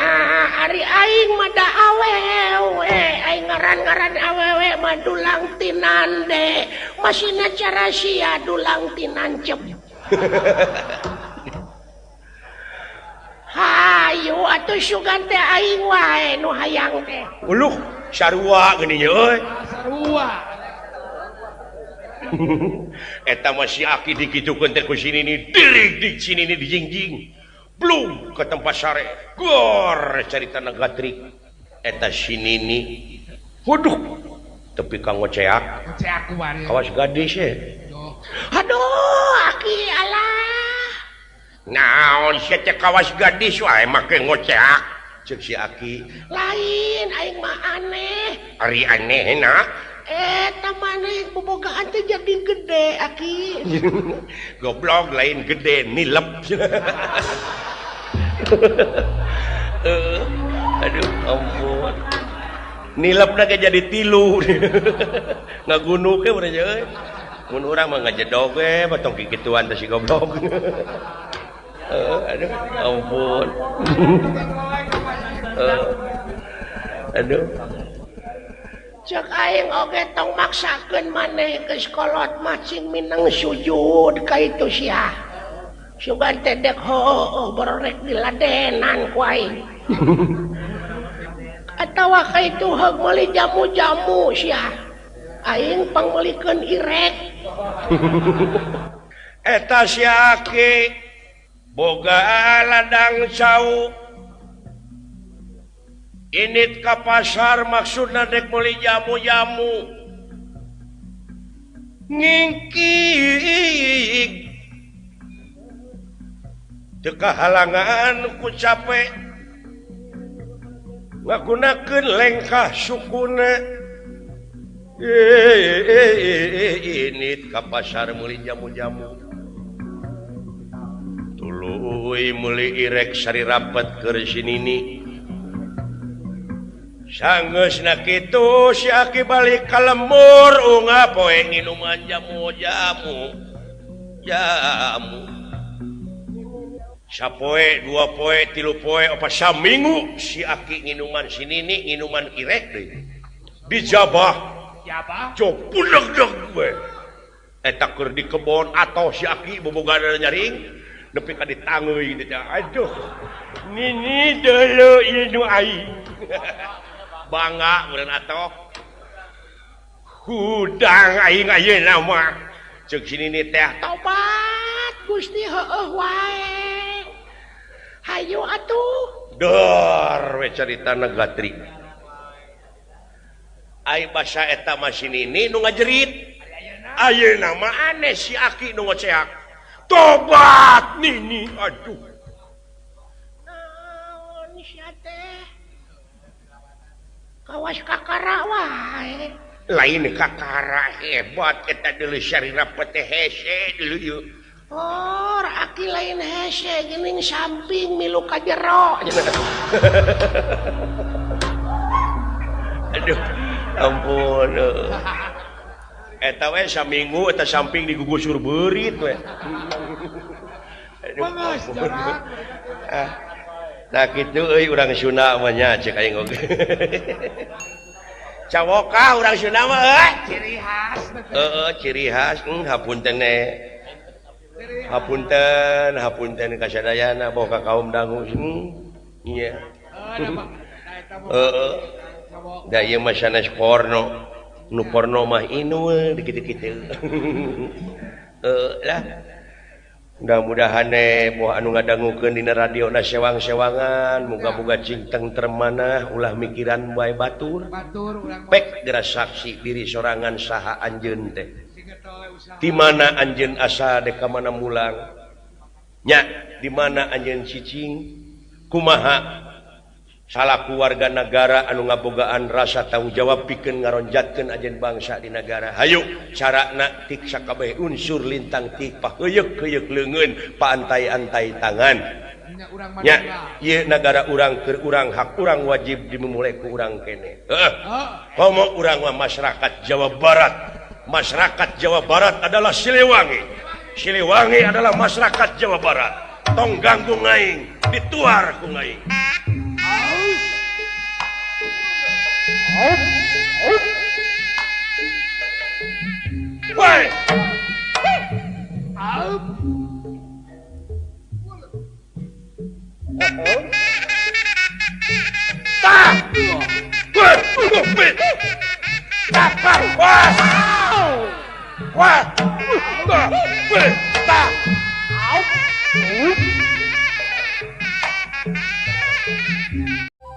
ari aing mah da awewe aing ngaran-ngaran awewe mah dulang tinande masina cara sia dulang tinancep hayu atuh sugan teh aing wae nu hayang teh uluh sarua geuning euy Sarua. eta mah si aki dikitukeun teh ku sini ni dirig di sini ni dijingjing blung ke tempat sare gor caritana gatrik eta sini ni waduh tepi kang ngoceak Cek aku bari. kawas gadis ya aduh aki alah naon sia teh kawas gadis wae make ngoceak cek si aki lain aing mah aneh ari anehna eta maneh bobogaan teh jadi gede aki goblok lain gede nilep aduh ampun nilep na jadi tilu ngagunu ke urang euy mun urang mah ngajedog we batong kikituan teh si goblok aduh ampun aduh cek aing oge tong maksakeun maneh geus kolot macing minang sujud ka itu sia sugan teh dek bororek diladenan ku aing atawa ka itu heug meuli jamu-jamu sia aing pangmelikeun irek eta si aki boga ladang cau init ka pasar maksudna dek meuli jamu-jamu ngingkig teu kahalangan ku capek ngagunakeun lengkah sukuna init ka pasar meuli jamu-jamu tuluy meuli irek sari rapet keur sinini sangeusna kitu si aki balik ka lembur unggah poe minuman jamu sapoe dua poe tilu poe apa saminggu si aki nginuman sinini nginuman irek deui dijabah Siapa? cok budeg-deg we eta keur di kebon atau si aki bobogan nyaring nepi ka ditangeuy gitu aduh nini deuleu ieu nu aing bangga meureun atoh hudang aing ayeuna mah ceuk sinini teh tobat Gusti heueuh wae hayu atuh dor we caritana gatrik ai basa eta mah sinini nu ngajerit ayeuna mah aneh si aki nu ngoceak tobat nini aduh naon sia teh kawas kakara wae lain kakara hebat eta deuleu sarina peteh hese deuleu yeuh aki lain hese geuning samping milu ka jero aduh ampun eta we saminggu eta samping digugusur beurit we Menges, Dora. Nah gitu urang Sunda namanya cek aing oge. Cawokah urang Sunda mah Ciri khas. ciri khas hapunten hapunten kasadayana boga kaum dangu iya da ieu mah sanes porno nu porno mah inu dikit-dikit lah mudah-mudahan moh anu ngadangukeun dina radio na sewang-sewangan muga-muga cingteng termanah ulah mikiran bae batur Batur urang pek geura saksi diri sorangan saha anjeun teh di mana anjeun asa dek ka mana mulang nya di mana anjeun cicing kumaha salaku warga negara anu ngabogaan rasa tanggung jawab pikeun ngaronjatkeun ajen bangsa di negara hayu carana tik sakabeh unsur lintang tik paheuyeuh-heuyeuh leungeun paantai-antai tangan nya ieu negara urang keur urang hak urang wajib dimulai ku urang kene komo urang mah masyarakat Jawa Barat. Masyarakat Jawa Barat adalah Siliwangi. Siliwangi adalah masyarakat Jawa Barat. Tong ganggu ngaing, dituar ku ngaing. Woi. Tak. Woi.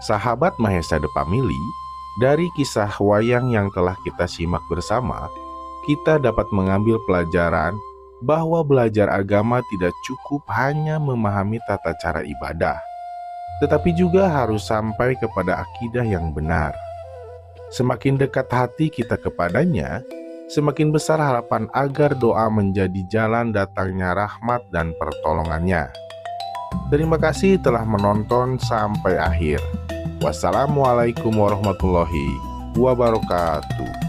Sahabat Mahesa The Family, dari kisah wayang yang telah kita simak bersama, kita dapat mengambil pelajaran bahwa belajar agama tidak cukup hanya memahami tata cara ibadah, tetapi juga harus sampai kepada akidah yang benar. Semakin dekat hati kita kepadanya, semakin besar harapan agar doa menjadi jalan datangnya rahmat dan pertolongannya. Terima kasih telah menonton sampai akhir. Wassalamualaikum warahmatullahi wabarakatuh.